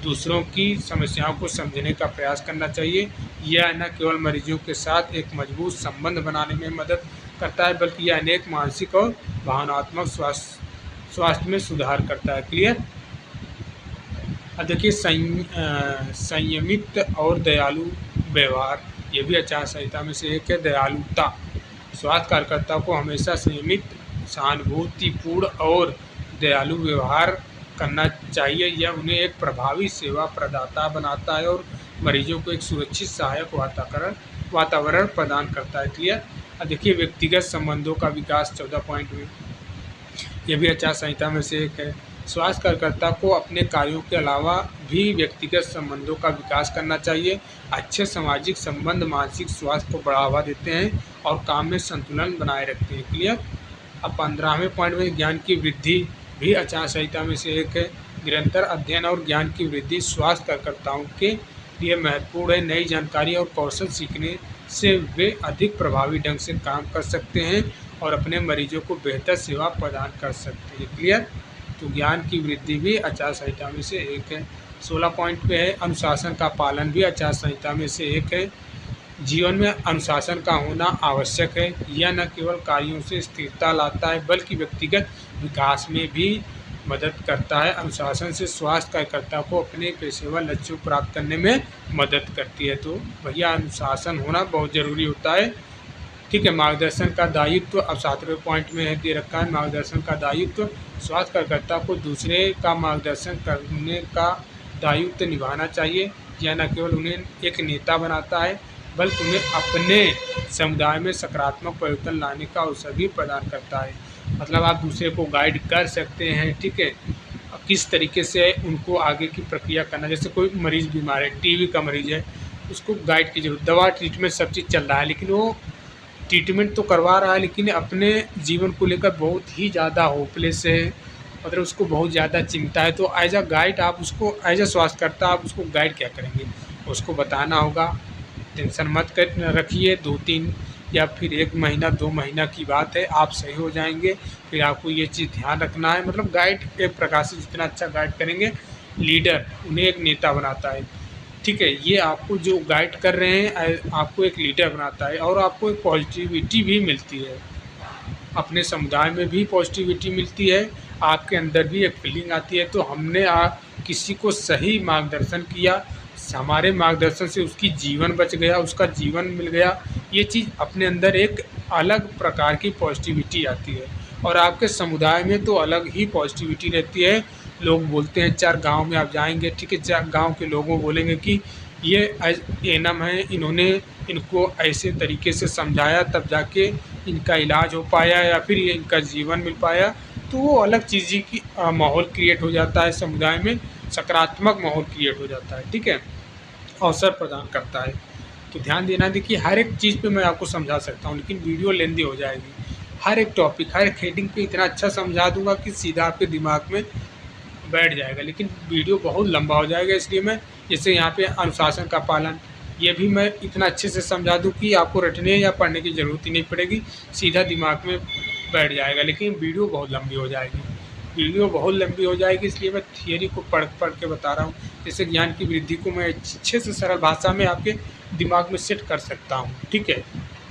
दूसरों की समस्याओं को समझने का प्रयास करना चाहिए। यह न केवल मरीजों के साथ एक मजबूत संबंध बनाने में मदद करता है बल्कि यह अनेक मानसिक और भावनात्मक स्वास्थ्य में सुधार करता है। क्लियर। अब देखिए संयमित और दयालु व्यवहार, ये भी आचार संहिता में से एक है। दयालुता, स्वास्थ्य कार्यकर्ता को हमेशा संयमित, सहानुभूतिपूर्ण और दयालु व्यवहार करना चाहिए। यह उन्हें एक प्रभावी सेवा प्रदाता बनाता है और मरीजों को एक सुरक्षित सहायक वातावरण प्रदान करता है। क्लियर। अब देखिए व्यक्तिगत संबंधों का विकास 14 पॉइंट में, यह भी आचार संहिता में से एक है। स्वास्थ्य कार्यकर्ता को अपने कार्यों के अलावा भी व्यक्तिगत संबंधों का विकास करना चाहिए। अच्छे सामाजिक संबंध मानसिक स्वास्थ्य को बढ़ावा देते हैं और काम में संतुलन बनाए रखते हैं। क्लियर। अब 15वें पॉइंट में ज्ञान की वृद्धि भी आचार संहिता में से एक है। निरंतर अध्ययन और ज्ञान की वृद्धि स्वास्थ्य कार्यकर्ताओं के लिए महत्वपूर्ण है। नई जानकारी और कौशल सीखने से वे अधिक प्रभावी ढंग से काम कर सकते हैं और अपने मरीजों को बेहतर सेवा प्रदान कर सकते हैं। क्लियर? तो ज्ञान की वृद्धि भी आचार संहिता में से एक है। 16 पॉइंट पे है, अनुशासन का पालन भी आचार संहिता में से एक है। जीवन में अनुशासन का होना आवश्यक है। यह न केवल कार्यों से स्थिरता लाता है बल्कि व्यक्तिगत विकास में भी मदद करता है। अनुशासन से स्वास्थ्य कार्यकर्ता को अपने पेशेवर लक्ष्यों को प्राप्त करने में मदद करती है। तो भैया अनुशासन होना बहुत ज़रूरी होता है। ठीक है। मार्गदर्शन का दायित्व अब 7वें पॉइंट में है दे रखा है, मार्गदर्शन का दायित्व। स्वास्थ्य कार्यकर्ता को दूसरे का मार्गदर्शन करने का दायित्व निभाना चाहिए। यह न केवल उन्हें एक नेता बनाता है बल्कि उन्हें अपने समुदाय में सकारात्मक परिवर्तन लाने का अवसर भी प्रदान करता है। मतलब आप दूसरे को गाइड कर सकते हैं। ठीक है। किस तरीके से उनको आगे की प्रक्रिया करना, जैसे कोई मरीज़ बीमार है, टीबी का मरीज़ है, उसको गाइड की जरूरत, दवा ट्रीटमेंट सब चीज़ चल रहा है, लेकिन वो ट्रीटमेंट तो करवा रहा है लेकिन अपने जीवन को लेकर बहुत ही ज़्यादा होपलेस है, मतलब उसको बहुत ज़्यादा चिंता है। तो एज अ गाइड आप उसको, एज अ स्वास्थ्यकर्ता आप उसको गाइड क्या करेंगे? उसको बताना होगा टेंशन मत कर रखिए, 2-3 या फिर 1 महीना 2 महीना की बात है, आप सही हो जाएंगे। फिर आपको ये चीज़ ध्यान रखना है। मतलब गाइड एक प्रकार से जितना अच्छा गाइड करेंगे, लीडर उन्हें एक नेता बनाता है। ठीक है। ये आपको जो गाइड कर रहे हैं आपको एक लीडर बनाता है और आपको एक पॉजिटिविटी भी मिलती है, अपने समुदाय में भी पॉजिटिविटी मिलती है, आपके अंदर भी एक फीलिंग आती है। तो हमने किसी को सही मार्गदर्शन किया, हमारे मार्गदर्शन से उसकी जीवन बच गया, उसका जीवन मिल गया, ये चीज़ अपने अंदर एक अलग प्रकार की पॉजिटिविटी आती है और आपके समुदाय में तो अलग ही पॉजिटिविटी रहती है। लोग बोलते हैं 4 गांव में आप जाएंगे, ठीक है, 4 गांव के लोगों बोलेंगे कि ये एनम है, इन्होंने इनको ऐसे तरीके से समझाया तब जाके इनका इलाज हो पाया या फिर ये इनका जीवन मिल पाया। तो वो अलग चीज़ की माहौल क्रिएट हो जाता है समुदाय में, सकारात्मक माहौल क्रिएट हो जाता है। ठीक है। अवसर प्रदान करता है। तो ध्यान देना, देखिए हर एक चीज़ पे मैं आपको समझा सकता हूँ लेकिन वीडियो लेंदी हो जाएगी। हर एक टॉपिक, हर एक हेडिंग पे इतना अच्छा समझा दूंगा कि सीधा आपके दिमाग में बैठ जाएगा, लेकिन वीडियो बहुत लंबा हो जाएगा। इसलिए मैं जैसे यहाँ पे अनुशासन का पालन, ये भी मैं इतना अच्छे से समझा दूँ कि आपको रटने या पढ़ने की ज़रूरत ही नहीं पड़ेगी, सीधा दिमाग में बैठ जाएगा। लेकिन वीडियो बहुत लंबी हो जाएगी, वीडियो बहुत लंबी हो जाएगी, इसलिए मैं थियरी को पढ़ के बता रहा हूँ। जैसे ज्ञान की वृद्धि को मैं अच्छे से सरल भाषा में आपके दिमाग में सेट कर सकता हूँ। ठीक है।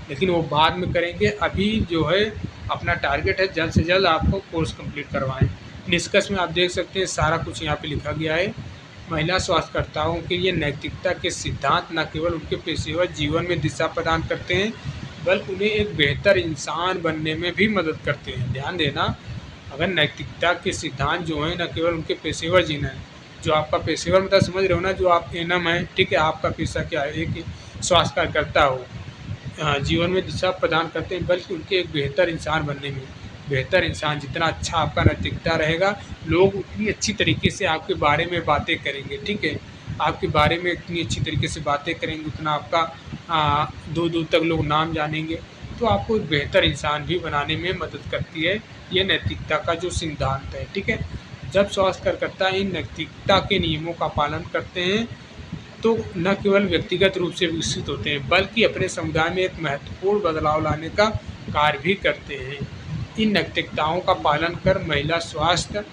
लेकिन वो बाद में करेंगे, अभी जो है अपना टारगेट है जल्द से जल्द आपको कोर्स कंप्लीट करवाएं। निष्कर्ष में आप देख सकते हैं सारा कुछ यहाँ पे लिखा गया है। महिला स्वास्थ्यकर्ताओं के लिए नैतिकता के सिद्धांत न केवल उनके पेशेवर जीवन में दिशा प्रदान करते हैं बल्कि उन्हें एक बेहतर इंसान बनने में भी मदद करते हैं। ध्यान देना, अगर नैतिकता के सिद्धांत जो हैं न केवल उनके पेशेवर जीना है, जो आपका पेशेवर मतलब समझ रहे हो ना, जो आप एनम है, ठीक है, आपका पेशा क्या है, एक स्वास्थ्य कार्यकर्ता हो, जीवन में दिशा प्रदान करते हैं बल्कि उनके एक बेहतर इंसान बनने में। बेहतर इंसान, जितना अच्छा आपका नैतिकता रहेगा, लोग उतनी अच्छी तरीके से आपके बारे में बातें करेंगे। ठीक है। आपके बारे में इतनी अच्छी तरीके से बातें करेंगे, उतना आपका दूर दूर तक लोग नाम जानेंगे। तो आपको एक बेहतर इंसान भी बनाने में मदद करती है ये नैतिकता का जो सिद्धांत है। ठीक है। जब स्वास्थ्य कार्यकर्ता इन नैतिकता के नियमों का पालन करते हैं तो न केवल व्यक्तिगत रूप से विकसित होते हैं बल्कि अपने समुदाय में एक महत्वपूर्ण बदलाव लाने का कार्य भी करते हैं। इन नैतिकताओं का पालन कर महिला स्वास्थ्य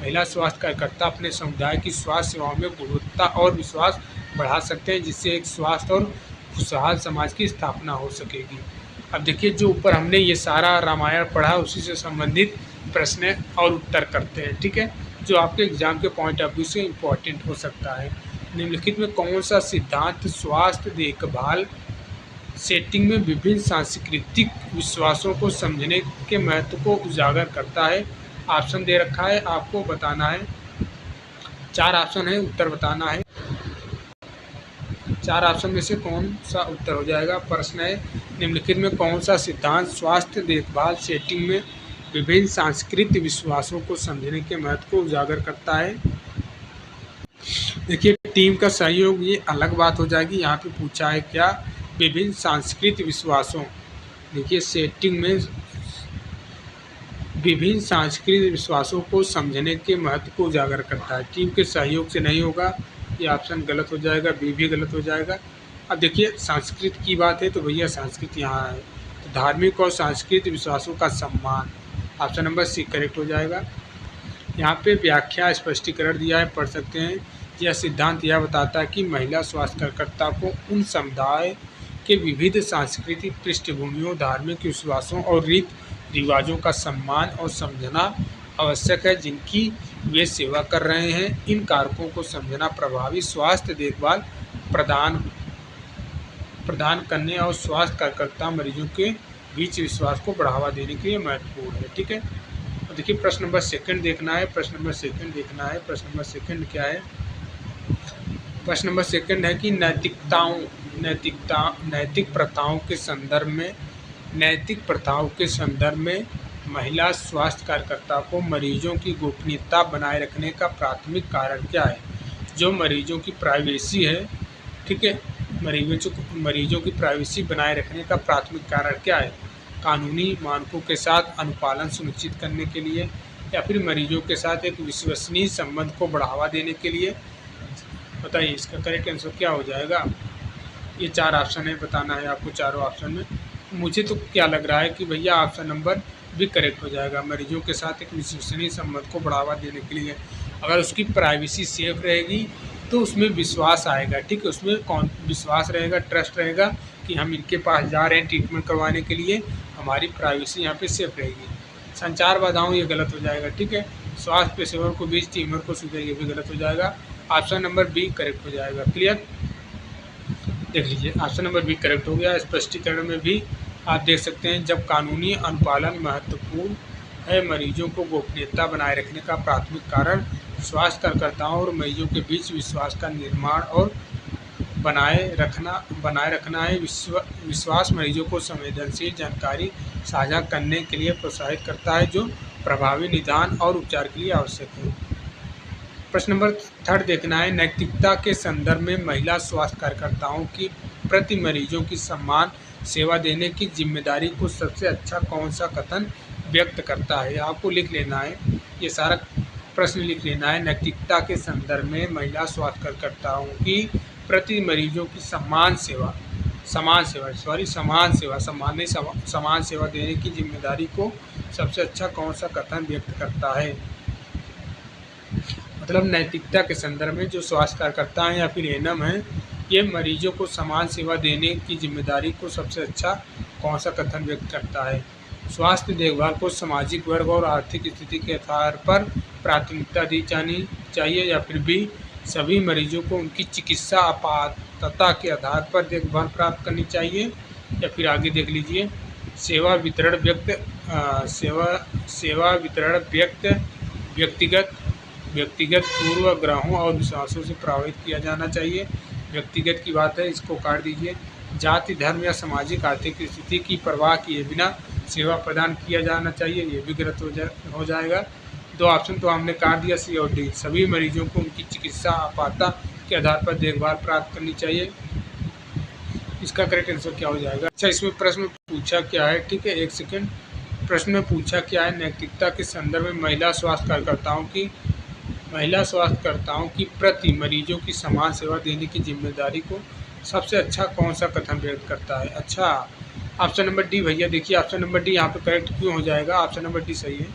कार्यकर्ता अपने समुदाय की स्वास्थ्य सेवाओं में गुणवत्ता और विश्वास बढ़ा सकते हैं, जिससे एक स्वास्थ्य और खुशहाल समाज की स्थापना हो सकेगी। अब देखिए, जो ऊपर हमने ये सारा रामायण पढ़ा, उसी से संबंधित प्रश्न और उत्तर करते हैं। ठीक है, जो आपके एग्जाम के पॉइंट ऑफ व्यू से इम्पोर्टेंट हो सकता है। निम्नलिखित में कौन सा सिद्धांत स्वास्थ्य देखभाल सेटिंग में विभिन्न सांस्कृतिक विश्वासों को समझने के महत्व को उजागर करता है? ऑप्शन दे रखा है, आपको बताना है। 4 ऑप्शन है, उत्तर बताना है। 4 ऑप्शन में से कौन सा उत्तर हो जाएगा? प्रश्न है, निम्नलिखित में कौन सा सिद्धांत स्वास्थ्य देखभाल सेटिंग में विभिन्न सांस्कृतिक विश्वासों को समझने के महत्व को उजागर करता है? देखिए, टीम का सहयोग ये अलग बात हो जाएगी। यहाँ पे पूछा है क्या? विभिन्न सांस्कृतिक विश्वासों, देखिए सेटिंग में विभिन्न सांस्कृतिक विश्वासों को समझने के महत्व को उजागर करता है। टीम के सहयोग से नहीं होगा, ये ऑप्शन गलत हो जाएगा, बी भी गलत हो जाएगा। अब देखिए संस्कृत की बात है तो भैया संस्कृत यहाँ है, तो धार्मिक और सांस्कृतिक विश्वासों का सम्मान, ऑप्शन नंबर सी करेक्ट हो जाएगा। यहाँ पे व्याख्या स्पष्टीकरण दिया है, पढ़ सकते हैं। यह सिद्धांत यह बताता है कि महिला स्वास्थ्य कार्यकर्ता को उन समुदाय के विविध सांस्कृतिक पृष्ठभूमियों, धार्मिक विश्वासों और रीति रिवाजों का सम्मान और समझना आवश्यक है जिनकी वे सेवा कर रहे हैं। इन कारकों को समझना प्रभावी स्वास्थ्य देखभाल प्रदान करने और स्वास्थ्य कार्यकर्ता मरीजों के बीच विश्वास को बढ़ावा देने के लिए महत्वपूर्ण है। ठीक है, तो देखिए प्रश्न नंबर सेकंड देखना है। प्रश्न नंबर सेकंड क्या है? प्रश्न नंबर सेकंड है कि नैतिक प्रथाओं के संदर्भ में महिला स्वास्थ्य कार्यकर्ता को मरीजों की गोपनीयता बनाए रखने का प्राथमिक कारण क्या है? जो मरीजों की प्राइवेसी है, ठीक है, मरीजों की प्राइवेसी बनाए रखने का प्राथमिक कारण क्या है? कानूनी मानकों के साथ अनुपालन सुनिश्चित करने के लिए, या फिर मरीजों के साथ एक विश्वसनीय संबंध को बढ़ावा देने के लिए? बताइए इसका करेक्ट आंसर क्या हो जाएगा? ये 4 ऑप्शन है, बताना है आपको चारों ऑप्शन में। मुझे तो क्या लग रहा है कि भैया ऑप्शन नंबर भी करेक्ट हो जाएगा। मरीजों के साथ एक विश्वसनीय संबंध को बढ़ावा देने के लिए, अगर उसकी प्राइवेसी सेफ रहेगी तो उसमें विश्वास आएगा। ठीक है, उसमें कौन विश्वास रहेगा, ट्रस्ट रहेगा कि हम इनके पास जा रहे हैं ट्रीटमेंट करवाने के लिए, हमारी प्राइवेसी यहाँ पे सेफ रहेगी। संचार बाधाओं, ये गलत हो जाएगा। ठीक है, स्वास्थ्य पेशेवर को बीच टीमर को सुविधा, ये भी गलत हो जाएगा। ऑप्शन नंबर बी करेक्ट हो जाएगा। क्लियर, देख लीजिए ऑप्शन नंबर बी करेक्ट हो गया। स्पष्टीकरण में भी आप देख सकते हैं, जब कानूनी अनुपालन महत्वपूर्ण है, मरीजों को गोपनीयता बनाए रखने का प्राथमिक कारण स्वास्थ्य कार्यकर्ताओं और मरीजों के बीच विश्वास का निर्माण और बनाए रखना है। विश्वास मरीजों को संवेदनशील जानकारी साझा करने के लिए प्रोत्साहित करता है, जो प्रभावी निदान और उपचार के लिए आवश्यक है। प्रश्न नंबर थर्ड देखना है, नैतिकता के संदर्भ में महिला स्वास्थ्य कार्यकर्ताओं की प्रति मरीजों की सम्मान सेवा देने की जिम्मेदारी को सबसे अच्छा कौन सा कथन व्यक्त करता है? आपको लिख लेना है, ये सारा प्रश्न लिख लेना है। नैतिकता के संदर्भ में महिला स्वास्थ्य कार्यकर्ताओं की प्रति मरीजों की समान सेवा देने की जिम्मेदारी को सबसे अच्छा कौन सा कथन व्यक्त करता है? मतलब नैतिकता के संदर्भ में जो स्वास्थ्य कार्यकर्ता हैं या फिर एएनएम हैं, ये मरीजों को समान सेवा देने की जिम्मेदारी को सबसे अच्छा कौन सा कथन व्यक्त करता है? स्वास्थ्य देखभाल को सामाजिक वर्ग और आर्थिक स्थिति के आधार पर प्राथमिकता दी जानी चाहिए, या फिर बी सभी मरीजों को उनकी चिकित्सा आपातता के आधार पर देखभाल प्राप्त करनी चाहिए, या फिर आगे देख लीजिए सेवा वितरण व्यक्तिगत पूर्वाग्रहों और विश्वासों से प्रभावित किया जाना चाहिए। व्यक्तिगत की बात है, इसको काट दीजिए। जाति, धर्म या सामाजिक आर्थिक स्थिति की परवाह किए बिना सेवा प्रदान किया जाना चाहिए, ये भी गलत हो जाएगा। 2 ऑप्शन तो हमने काट दिया, सी और डी। सभी मरीजों को उनकी चिकित्सा आपातता के आधार पर देखभाल प्राप्त करनी चाहिए, इसका करेक्ट आंसर क्या हो जाएगा? अच्छा, इसमें प्रश्न पूछा क्या है? ठीक है, एक सेकेंड। प्रश्न में पूछा क्या है? नैतिकता के संदर्भ में महिला स्वास्थ्य कार्यकर्ताओं की प्रति मरीजों की समान सेवा देने की जिम्मेदारी को सबसे अच्छा कौन सा कथन व्यक्त करता है? अच्छा, ऑप्शन नंबर डी भैया। देखिए ऑप्शन नंबर डी यहाँ पे करेक्ट क्यों हो जाएगा? ऑप्शन नंबर डी सही है।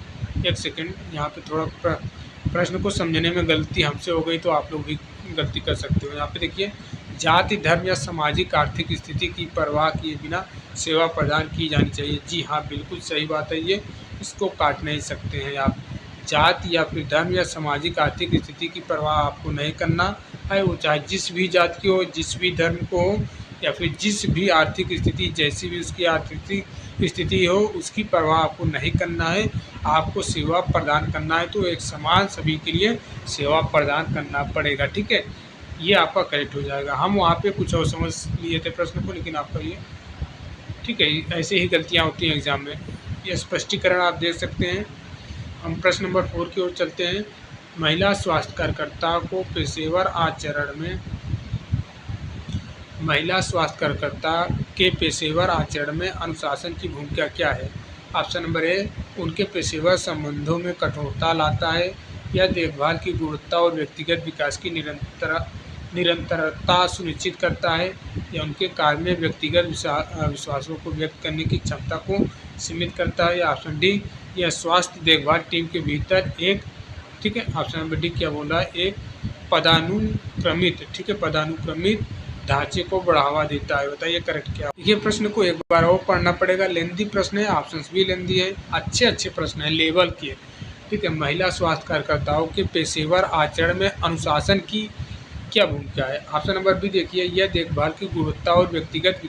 एक सेकंड, यहाँ पे थोड़ा प्रश्न को समझने में गलती हमसे हो गई, तो आप लोग भी गलती कर सकते हो। यहाँ पे देखिए, जाति, धर्म या सामाजिक आर्थिक स्थिति की परवाह किए बिना सेवा प्रदान की जानी चाहिए। जी हाँ, बिल्कुल सही बात है, ये इसको काट नहीं सकते हैं आप। जाति या फिर धर्म या सामाजिक आर्थिक स्थिति की परवाह आपको नहीं करना है, वो चाहे जिस भी जाति की हो, जिस भी धर्म को हो, या फिर जिस भी आर्थिक स्थिति, जैसी भी उसकी आर्थिक स्थिति हो, उसकी परवाह आपको नहीं करना है। आपको सेवा प्रदान करना है, तो एक समान सभी के लिए सेवा प्रदान करना पड़ेगा। ठीक है, ये आपका करेक्ट हो जाएगा। हम वहाँ पे कुछ और समझ लिए थे प्रश्न को, लेकिन आपका ये ठीक है। ऐसे ही गलतियाँ होती हैं एग्ज़ाम में, ये स्पष्टीकरण आप देख सकते हैं। हम प्रश्न नंबर 4 की ओर चलते हैं। महिला स्वास्थ्य कार्यकर्ता को पेशेवर आचरण में अनुशासन की भूमिका क्या है? ऑप्शन नंबर ए, उनके पेशेवर संबंधों में कठोरता लाता है, या देखभाल की गुणवत्ता और व्यक्तिगत विकास की निरंतरता सुनिश्चित करता है, या उनके कार्य में व्यक्तिगत विश्वासों को व्यक्त करने की क्षमता को सीमित करता है, या ऑप्शन डी, यह स्वास्थ्य देखभाल टीम के भीतर एक, ठीक है, ऑप्शन नंबर डी क्या बोल रहा है, एक पदानुक्रमित, ठीक है, पदानुक्रमित ढांचे को बढ़ावा देता है। बताइए करेक्ट क्या। ये प्रश्न को एक बार और पढ़ना पड़ेगा, लेंदी प्रश्न है, ऑप्शंस भी लेंदी है, अच्छे प्रश्न है, लेवल के, ठीक है। महिला स्वास्थ्य कार्यकर्ताओं के पेशेवर आचरण में अनुशासन की क्या भूमिका है। ऑप्शन नंबर बी देखिए, यह देखभाल की गुणवत्ता और व्यक्तिगत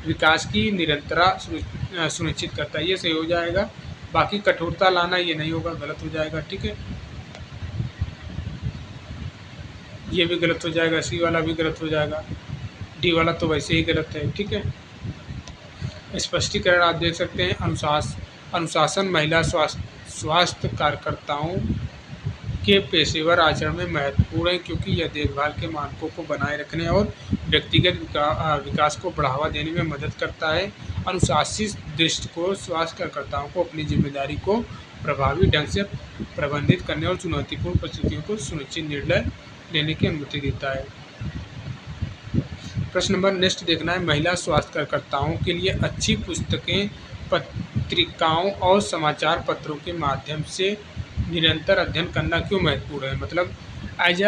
विकास की निरंतरता सुनिश्चित करता है, ये सही हो जाएगा। बाकी कठोरता लाना ये नहीं होगा, गलत हो जाएगा, ठीक है, ये भी गलत हो जाएगा, सी वाला भी गलत हो जाएगा, डी वाला तो वैसे ही गलत है, ठीक है। स्पष्टीकरण आप देख सकते हैं, अनुशासन महिला स्वास्थ्य कार्यकर्ताओं के पेशेवर आचरण में महत्वपूर्ण है, क्योंकि यह देखभाल के मानकों को बनाए रखने और व्यक्तिगत विकास को बढ़ावा देने में मदद करता है। अनुशासित दृष्टिकोण स्वास्थ्य कार्यकर्ताओं को अपनी जिम्मेदारी को प्रभावी ढंग से प्रबंधित करने और चुनौतीपूर्ण परिस्थितियों को सुनिश्चित निर्णय लेने की अनुमति देता है। प्रश्न नंबर नेक्स्ट देखना है, महिला स्वास्थ्य कार्यकर्ताओं के लिए अच्छी पुस्तकें, पत्रिकाओं और समाचार पत्रों के माध्यम से निरंतर अध्ययन करना क्यों महत्वपूर्ण है। मतलब एज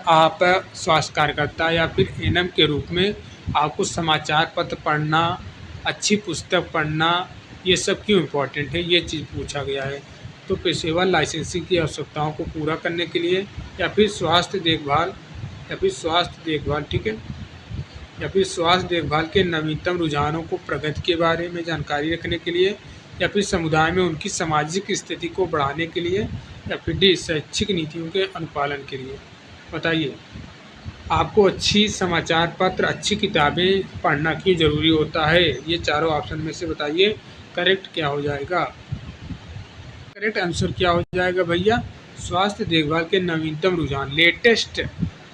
आप स्वास्थ्य कार्यकर्ता या फिर एनएम के रूप में आपको समाचार पत्र पढ़ना, अच्छी पुस्तक पढ़ना, ये सब क्यों इम्पोर्टेंट है, ये चीज़ पूछा गया है। तो पेशेवर लाइसेंसिंग की आवश्यकताओं को पूरा करने के लिए, या फिर स्वास्थ्य देखभाल, ठीक है, या फिर स्वास्थ्य देखभाल के नवीनतम रुझानों को प्रगति के बारे में जानकारी रखने के लिए, या फिर समुदाय में उनकी सामाजिक स्थिति को बढ़ाने के लिए, या फिर डी शैक्षिक नीतियों के अनुपालन के लिए। बताइए आपको अच्छी समाचार पत्र, अच्छी किताबें पढ़ना क्यों ज़रूरी होता है। ये चारों ऑप्शन में से बताइए करेक्ट क्या हो जाएगा। करेक्ट आंसर क्या हो जाएगा भैया, स्वास्थ्य देखभाल के नवीनतम रुझान, लेटेस्ट,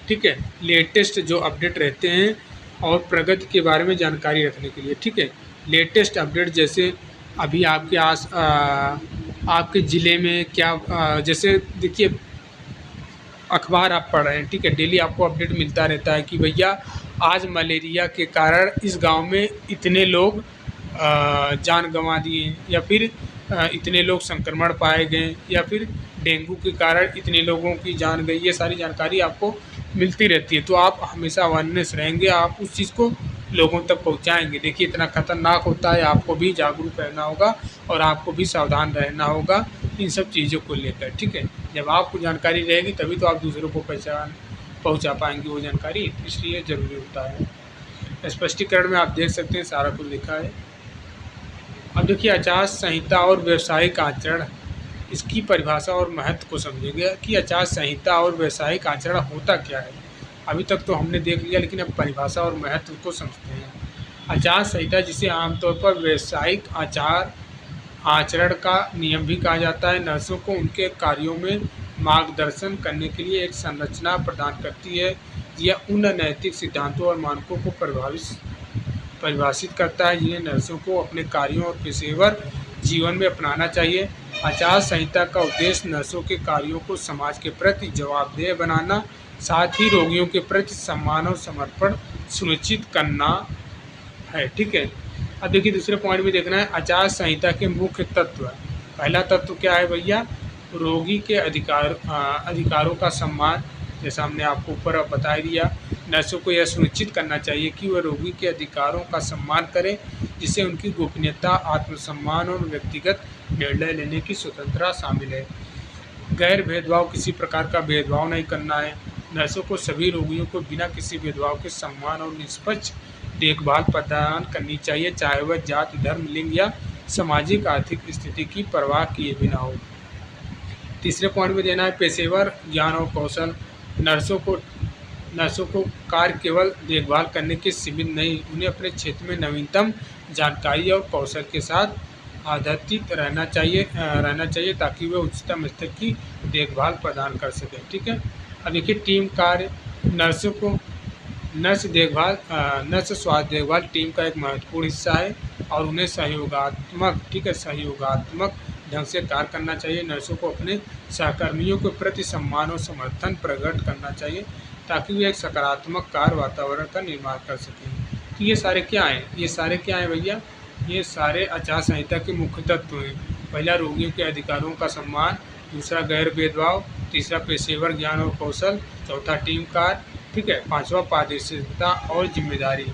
ठीक है, लेटेस्ट जो अपडेट रहते हैं और प्रगति के बारे में जानकारी रखने के लिए, ठीक है। लेटेस्ट अपडेट जैसे अभी आपके आपके ज़िले में क्या जैसे देखिए अखबार आप पढ़ रहे हैं, ठीक है, डेली आपको अपडेट मिलता रहता है कि भैया आज मलेरिया के कारण इस गांव में इतने लोग जान गंवा दिए, या फिर इतने लोग संक्रमण पाए गए, या फिर डेंगू के कारण इतने लोगों की जान गई, ये सारी जानकारी आपको मिलती रहती है। तो आप हमेशा अवेयरनेस रहेंगे, आप उस चीज़ को लोगों तक पहुंचाएंगे। देखिए इतना खतरनाक होता है, आपको भी जागरूक रहना होगा और आपको भी सावधान रहना होगा इन सब चीज़ों को लेकर, ठीक है। जब आपको जानकारी रहेगी तभी तो आप दूसरों को पहुंचा पाएंगे वो जानकारी, इसलिए ज़रूरी होता है। स्पष्टीकरण में आप देख सकते हैं सारा कुछ लिखा है। अब देखिए आचार संहिता और व्यावसायिक आचरण, इसकी परिभाषा और महत्व को समझेंगे कि आचार संहिता और व्यावसायिक आचरण होता क्या है। अभी तक तो हमने देख लिया, लेकिन अब परिभाषा और महत्व को समझते हैं। आचार संहिता, जिसे आमतौर पर व्यावसायिक आचरण का नियम भी कहा जाता है, नर्सों को उनके कार्यों में मार्गदर्शन करने के लिए एक संरचना प्रदान करती है। यह उन नैतिक सिद्धांतों और मानकों को परिभाषित करता है जिन्हें नर्सों को अपने कार्यों और पेशेवर जीवन में अपनाना चाहिए। आचार संहिता का उद्देश्य नर्सों के कार्यों को समाज के प्रति जवाबदेह बनाना, साथ ही रोगियों के प्रति सम्मान और समर्पण सुनिश्चित करना है, ठीक है। अब देखिए दूसरे पॉइंट में देखना है आचार संहिता के मुख्य तत्व। पहला तत्व क्या है भैया, रोगी के अधिकारों का सम्मान, जैसा हमने आपको ऊपर बता दिया। नर्सों को यह सुनिश्चित करना चाहिए कि वह रोगी के अधिकारों का सम्मान करें, जिससे उनकी गोपनीयता, आत्मसम्मान और व्यक्तिगत निर्णय लेने की स्वतंत्रता शामिल है। गैर भेदभाव, किसी प्रकार का भेदभाव नहीं करना है। नर्सों को सभी रोगियों को बिना किसी भेदभाव के सम्मान और निष्पक्ष देखभाल प्रदान करनी चाहिए, चाहे वह जाति, धर्म, लिंग या सामाजिक आर्थिक स्थिति की परवाह किए बिना हो। तीसरे पॉइंट में देना है पेशेवर ज्ञान और कौशल। नर्सों को कार्य केवल देखभाल करने के सीमित नहीं, उन्हें अपने क्षेत्र में नवीनतम जानकारी और कौशल के साथ आधारित रहना चाहिए ताकि वे उच्चतम स्तर की देखभाल प्रदान कर सकें, ठीक है। अब देखिए टीम कार्य, नर्स स्वास्थ्य देखभाल टीम का एक महत्वपूर्ण हिस्सा है और उन्हें सहयोगात्मक ढंग से कार्य करना चाहिए। नर्सों को अपने सहकर्मियों के प्रति सम्मान और समर्थन प्रकट करना चाहिए ताकि वे एक सकारात्मक कार्य वातावरण का निर्माण कर सकें। तो ये सारे क्या हैं? ये सारे क्या हैं भैया? ये सारे आचार संहिता के मुख्य तत्व हैं। पहला, रोगियों के अधिकारों का सम्मान। दूसरा, गैर भेदभाव। तीसरा, पेशेवर ज्ञान और कौशल। चौथा, टीम कार्य। ठीक है। पांचवा, पारदर्शिता और जिम्मेदारी।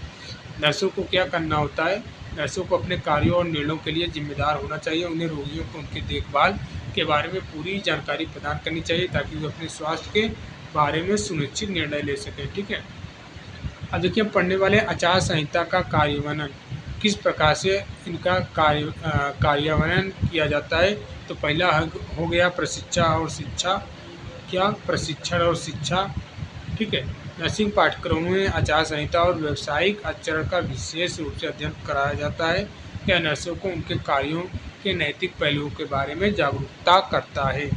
नर्सों को क्या करना होता है? नर्सों को अपने कार्यों और निर्णयों के लिए जिम्मेदार होना चाहिए। उन्हें रोगियों को उनकी देखभाल के बारे में पूरी जानकारी प्रदान करनी चाहिए ताकि वे अपने स्वास्थ्य के बारे में सुनिश्चित निर्णय ले सकें। ठीक है। अब देखिए, हम पढ़ने वाले आचार संहिता का कार्यान्वयन, किस प्रकार से इनका कार्यान्वयन किया जाता है। तो पहला हो गया प्रशिक्षण और शिक्षा। क्या? प्रशिक्षण और शिक्षा। ठीक है। नर्सिंग पाठ्यक्रमों में आचार संहिता और व्यावसायिक आचरण का विशेष रूप से अध्ययन कराया जाता है। यह नर्सों को उनके कार्यों के नैतिक पहलुओं के बारे में जागरूकता करता है।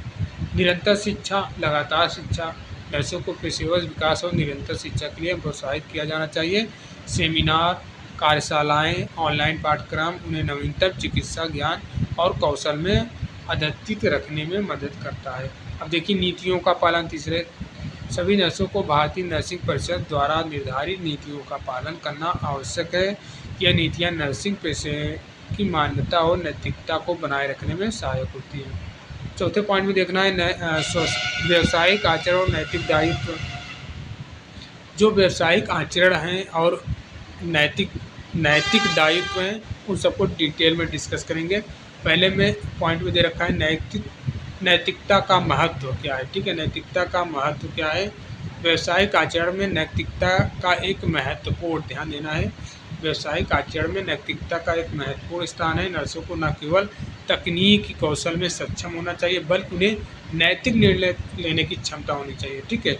निरंतर शिक्षा, लगातार शिक्षा। नर्सों को पेशेवर विकास और निरंतर शिक्षा के लिए प्रोत्साहित किया जाना चाहिए। सेमिनार, कार्यशालाएं, ऑनलाइन पाठ्यक्रम उन्हें नवीनतम चिकित्सा ज्ञान और कौशल में अद्यतित रखने में मदद करता है। अब देखिए, नीतियों का पालन। तीसरे, सभी नर्सों को भारतीय नर्सिंग परिषद द्वारा निर्धारित नीतियों का पालन करना आवश्यक है। यह नीतियाँ नर्सिंग पेशे की मान्यता और नैतिकता को बनाए रखने में सहायक होती हैं। चौथे पॉइंट में देखना है व्यावसायिक आचरण और नैतिक दायित्व। जो व्यावसायिक आचरण हैं और नैतिक दायित्व हैं, उन सबको डिटेल में डिस्कस करेंगे। पहले में पॉइंट में दे रखा है नैतिकता का महत्व क्या है। ठीक है। नैतिकता का महत्व क्या है? व्यावसायिक आचरण में नैतिकता का एक महत्वपूर्ण, ध्यान देना है, व्यावसायिक आचरण में नैतिकता का एक महत्वपूर्ण स्थान है। नर्सों को न केवल तकनीकी कौशल में सक्षम होना चाहिए बल्कि उन्हें नैतिक निर्णय लेने की क्षमता होनी चाहिए। ठीक है।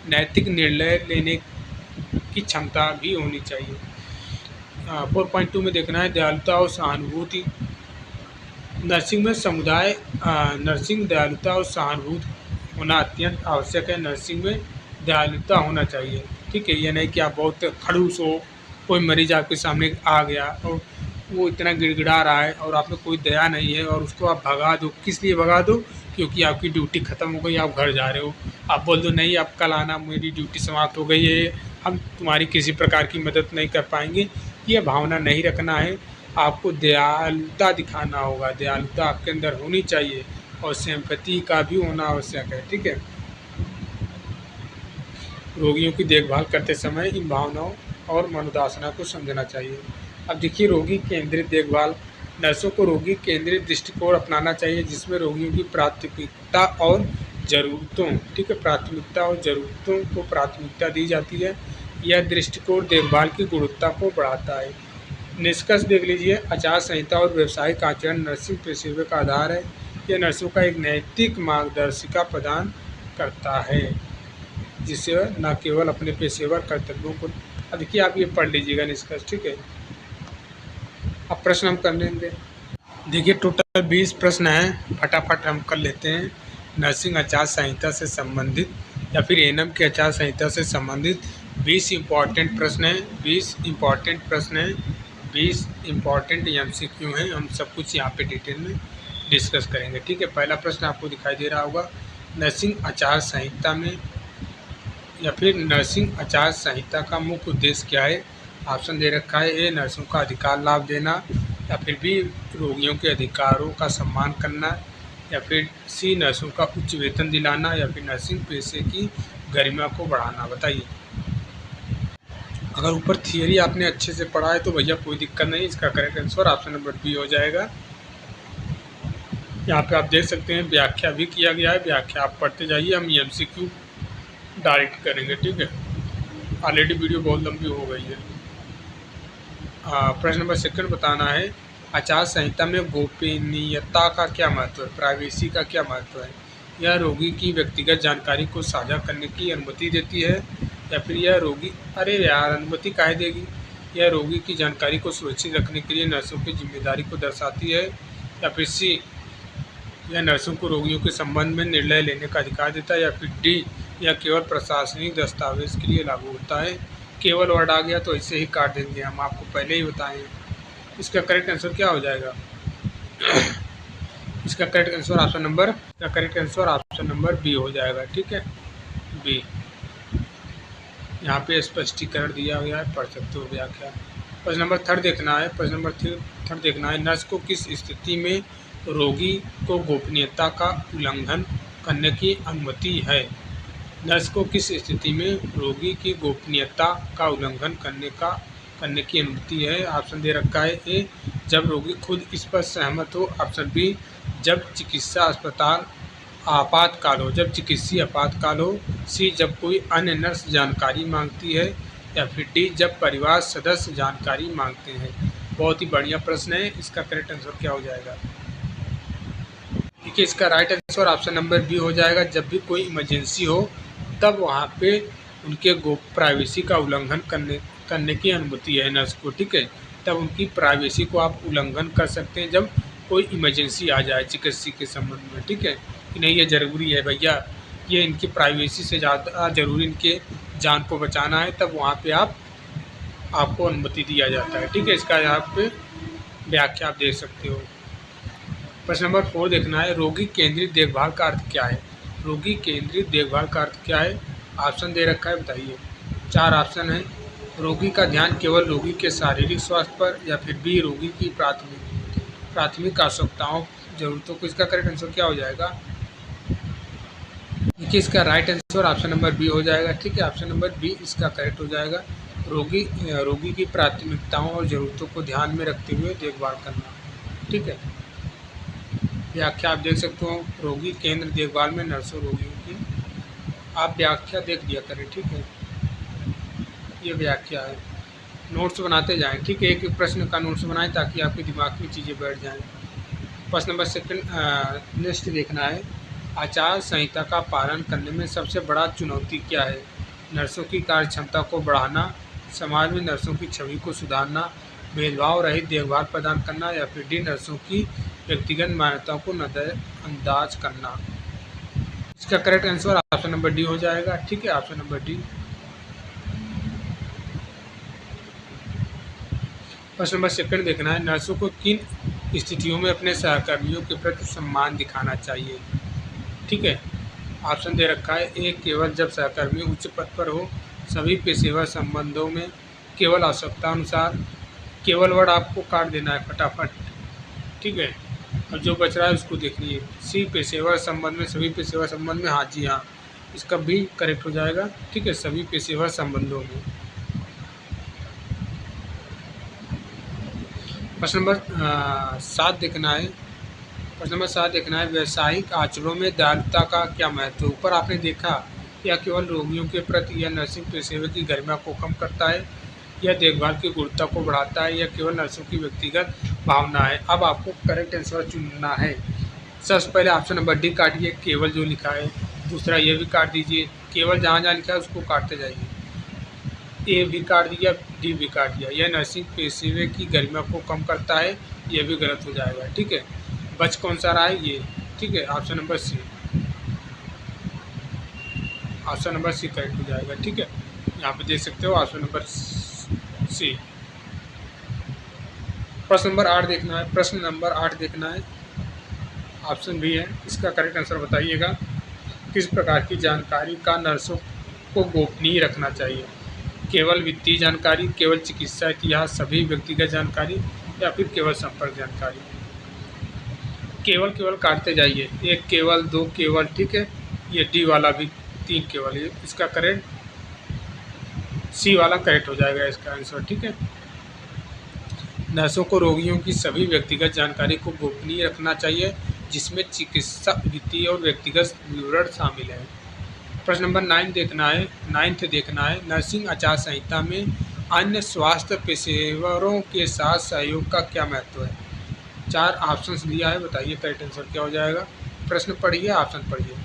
नैतिक निर्णय लेने की क्षमता भी होनी चाहिए। 4.2 में देखना है दयालुता और सहानुभूति। नर्सिंग में नर्सिंग दयालुता और सहानुभूति होना अत्यंत आवश्यक है। नर्सिंग में दयालुता होना चाहिए। ठीक है। यह नहीं कि आप बहुत खड़ूस हो, कोई मरीज आपके सामने आ गया और वो इतना गिड़गिड़ा रहा है और आप में कोई दया नहीं है और उसको आप भगा दो। किस लिए भगा दो? क्योंकि आपकी ड्यूटी ख़त्म हो गई, आप घर जा रहे हो। आप बोल दो नहीं, आप कल आना, मेरी ड्यूटी समाप्त हो गई है, हम तुम्हारी किसी प्रकार की मदद नहीं कर पाएंगे। ये भावना नहीं रखना है। आपको दयालुता दिखाना होगा। दयालुता आपके अंदर होनी चाहिए और सिंपैथी का भी होना आवश्यक है। ठीक है। रोगियों की देखभाल करते समय इन भावनाओं और मनोदासना को समझना चाहिए। अब देखिए, रोगी केंद्रित देखभाल। नर्सों को रोगी केंद्रित दृष्टिकोण अपनाना चाहिए जिसमें रोगियों की प्राथमिकता और ज़रूरतों, ठीक है, प्राथमिकता और ज़रूरतों को प्राथमिकता दी जाती है। यह दृष्टिकोण देखभाल की गुणवत्ता को बढ़ाता है। निष्कर्ष देख लीजिए, आचार संहिता और व्यावसायिक आचरण नर्सिंग पेशेवर का आधार है। यह नर्सों का एक नैतिक मार्गदर्शिका प्रदान करता है जिससे न केवल अपने पेशेवर कर्तव्यों को, देखिए आप ये पढ़ लीजिएगा निष्कर्ष। ठीक है। अब प्रश्न हम कर लेंगे। देखिए, टोटल 20 प्रश्न हैं, फटाफट हम कर लेते हैं। नर्सिंग आचार संहिता से संबंधित या फिर एएनएम के आचार संहिता से संबंधित 20 इम्पॉर्टेंट प्रश्न हैं। 20 इम्पॉर्टेंट प्रश्न हैं, 20 इम्पॉर्टेंट एमसीक्यू हैं। हम सब कुछ यहाँ पे डिटेल में डिस्कस करेंगे। ठीक है। पहला प्रश्न आपको दिखाई दे रहा होगा, नर्सिंग आचार संहिता में या फिर नर्सिंग आचार संहिता का मुख्य उद्देश्य क्या है। ऑप्शन दे रखा है, ए नर्सों का अधिकार लाभ देना, या फिर बी रोगियों के अधिकारों का सम्मान करना, या फिर सी नर्सों का उच्च वेतन दिलाना, या फिर नर्सिंग पेशे की गरिमा को बढ़ाना। बताइए। अगर ऊपर थियरी आपने अच्छे से पढ़ा है तो भैया कोई दिक्कत नहीं, इसका correct answer option number B हो जाएगा। यहाँ पे आप देख सकते हैं व्याख्या भी किया गया है, व्याख्या आप पढ़ते जाइए, हम एमसीक्यू डायरेक्ट करेंगे। ठीक है। ऑलरेडी वीडियो बहुत लंबी हो गई है। प्रश्न नंबर 2 बताना है, आचार संहिता में गोपनीयता का क्या महत्व है, प्राइवेसी का क्या महत्व है। यह रोगी की व्यक्तिगत जानकारी को साझा करने की अनुमति देती है, या फिर यह रोगी, अरे यार अनुमति काहे देगी, यह रोगी की जानकारी को सुरक्षित रखने के लिए नर्सों की जिम्मेदारी को दर्शाती है, या फिर सी यह नर्सों को रोगियों के संबंध में निर्णय लेने का अधिकार देता है, या फिर डी यह केवल प्रशासनिक दस्तावेज के लिए लागू होता है। केवल वर्ड आ गया तो ऐसे ही काट देंगे, हम आपको पहले ही बताएं। इसका करेक्ट आंसर क्या हो जाएगा? इसका correct answer option number B हो जाएगा। ठीक है, बी। यहाँ पे स्पष्टीकरण दिया गया है, पढ़ सकते हो व्याख्या। प्रश्न नंबर थर्ड देखना है। प्रश्न नंबर थर्ड देखना है, नर्स को किस स्थिति में रोगी को गोपनीयता का उल्लंघन करने की अनुमति है? नर्स को किस स्थिति में रोगी की गोपनीयता का उल्लंघन करने की अनुमति है? ऑप्शन दे रखा है, ए जब रोगी खुद इस पर सहमत हो, ऑप्शन बी जब चिकित्सा आपातकाल हो, जब चिकित्सीय आपातकाल हो, सी जब कोई अन्य नर्स जानकारी मांगती है, या फिर डी जब परिवार सदस्य जानकारी मांगते हैं। बहुत ही बढ़िया प्रश्न है। इसका करेक्ट आंसर क्या हो जाएगा? देखिए, इसका right answer option number B हो जाएगा। जब भी कोई इमरजेंसी हो तब वहाँ पे उनके प्राइवेसी का उल्लंघन करने की अनुमति है नर्स को, ठीक है। तब उनकी प्राइवेसी को आप उल्लंघन कर सकते हैं जब कोई इमरजेंसी आ जाए चिकित्सा के संबंध में, ठीक है, कि नहीं ये ज़रूरी है भैया, ये इनकी प्राइवेसी से ज़्यादा ज़रूरी इनके जान को बचाना है, तब वहाँ पे आपको अनुमति दिया जाता है, ठीक है। इसका यहाँ पे व्याख्या आप देख सकते हो। प्रश्न नंबर 4 देखना है, रोगी केंद्रित देखभाल का अर्थ क्या है? रोगी केंद्रित देखभाल का अर्थ क्या है? ऑप्शन दे रखा है, बताइए। 4 ऑप्शन है। रोगी का ध्यान केवल रोगी के शारीरिक स्वास्थ्य पर, या फिर बी रोगी की प्राथमिक आवश्यकताओं जरूरतों को। इसका करेक्ट आंसर क्या हो जाएगा? देखिए, इसका right answer option number B हो जाएगा, ठीक है। ऑप्शन नंबर बी इसका करेक्ट हो जाएगा। रोगी की प्राथमिकताओं और ज़रूरतों को ध्यान में रखते हुए देखभाल करना, ठीक है। व्याख्या आप देख सकते हो, रोगी केंद्र देखभाल में नर्सों रोगियों की, आप व्याख्या देख लिया करें, ठीक है। ये व्याख्या है, नोट्स बनाते जाएं, ठीक है। एक एक प्रश्न का नोट्स बनाएं ताकि आपके दिमाग में चीज़ें बैठ जाएं। प्रश्न नंबर सेकंड नेक्स्ट देखना है, आचार संहिता का पालन करने में सबसे बड़ा चुनौती क्या है? नर्सों की कार्य क्षमता को बढ़ाना, समाज में नर्सों की छवि को सुधारना, भेदभाव रहित देखभाल प्रदान करना, या फिर डी नर्सों की व्यक्तिगत मान्यताओं को नज़रअंदाज करना। इसका correct answer option number D हो जाएगा, ठीक है। Option number D. प्रश्न नंबर सेकंड देखना है, नर्सों को किन स्थितियों में अपने सहकर्मियों के प्रति सम्मान दिखाना चाहिए? ठीक है, ऑप्शन दे रखा है, ए केवल जब सहकर्मी उच्च पद पर हो, सभी पेशेवर संबंधों में केवल आवश्यकता अनुसार, केवल वर्ड आपको काट देना है फटाफट, ठीक है। अब जो बच रहा है उसको देखिए। सी पेशेवर संबंध में, सभी पेशेवर संबंध में, हाँ जी हाँ, इसका भी करेक्ट हो जाएगा, ठीक है, सभी पेशेवर संबंधों में। प्रश्न नंबर 7 देखना है। प्रश्न नंबर 7 देखना है, व्यावसायिक आचरणों में दयालुता का क्या महत्व? ऊपर आपने देखा, यह केवल रोगियों के प्रति या नर्सिंग पेशेवर की गरिमा को कम करता है, यह देखभाल की गुणवत्ता को बढ़ाता है, यह केवल नर्सों की व्यक्तिगत भावना है। अब आपको करेक्ट आंसर चुनना है। सबसे पहले ऑप्शन नंबर डी काटिए, केवल जो लिखा है। दूसरा ये भी काट दीजिए, केवल जहाँ जहाँ लिखा है उसको काटते जाइए। ए भी काट दिया, डी भी काट दिया। यह नर्सिंग पेशेवर की गरिमा को कम करता है, यह भी गलत हो जाएगा, ठीक है। बच कौन सा रहा है? ये, ठीक है, option number C. Option number C correct हो जाएगा, ठीक है। यहाँ पे देख सकते हो ऑप्शन नंबर सी। प्रश्न नंबर 8 देखना है। प्रश्न नंबर 8 देखना है, ऑप्शन बी है। इसका करेक्ट आंसर बताइएगा। किस प्रकार की जानकारी का नर्सों को गोपनीय रखना चाहिए? केवल वित्तीय जानकारी, केवल चिकित्सा इतिहास, सभी व्यक्तिगत जानकारी, या फिर केवल संपर्क जानकारी? केवल काटते जाइए, एक केवल, दो केवल, ठीक है। ये डी वाला भी 3 केवल, ये इसका करेक्ट सी वाला करेक्ट हो जाएगा इसका आंसर, ठीक है। नर्सों को रोगियों की सभी व्यक्तिगत जानकारी को गोपनीय रखना चाहिए, जिसमें चिकित्सा, वित्तीय और व्यक्तिगत विवरण शामिल है। प्रश्न नंबर 9 देखना है। 9th देखना है, नर्सिंग आचार संहिता में अन्य स्वास्थ्य पेशेवरों के साथ सहयोग का क्या महत्व है? 4 ऑप्शंस दिया है, बताइए करेक्ट आंसर क्या हो जाएगा। प्रश्न पढ़िए, ऑप्शन पढ़िए।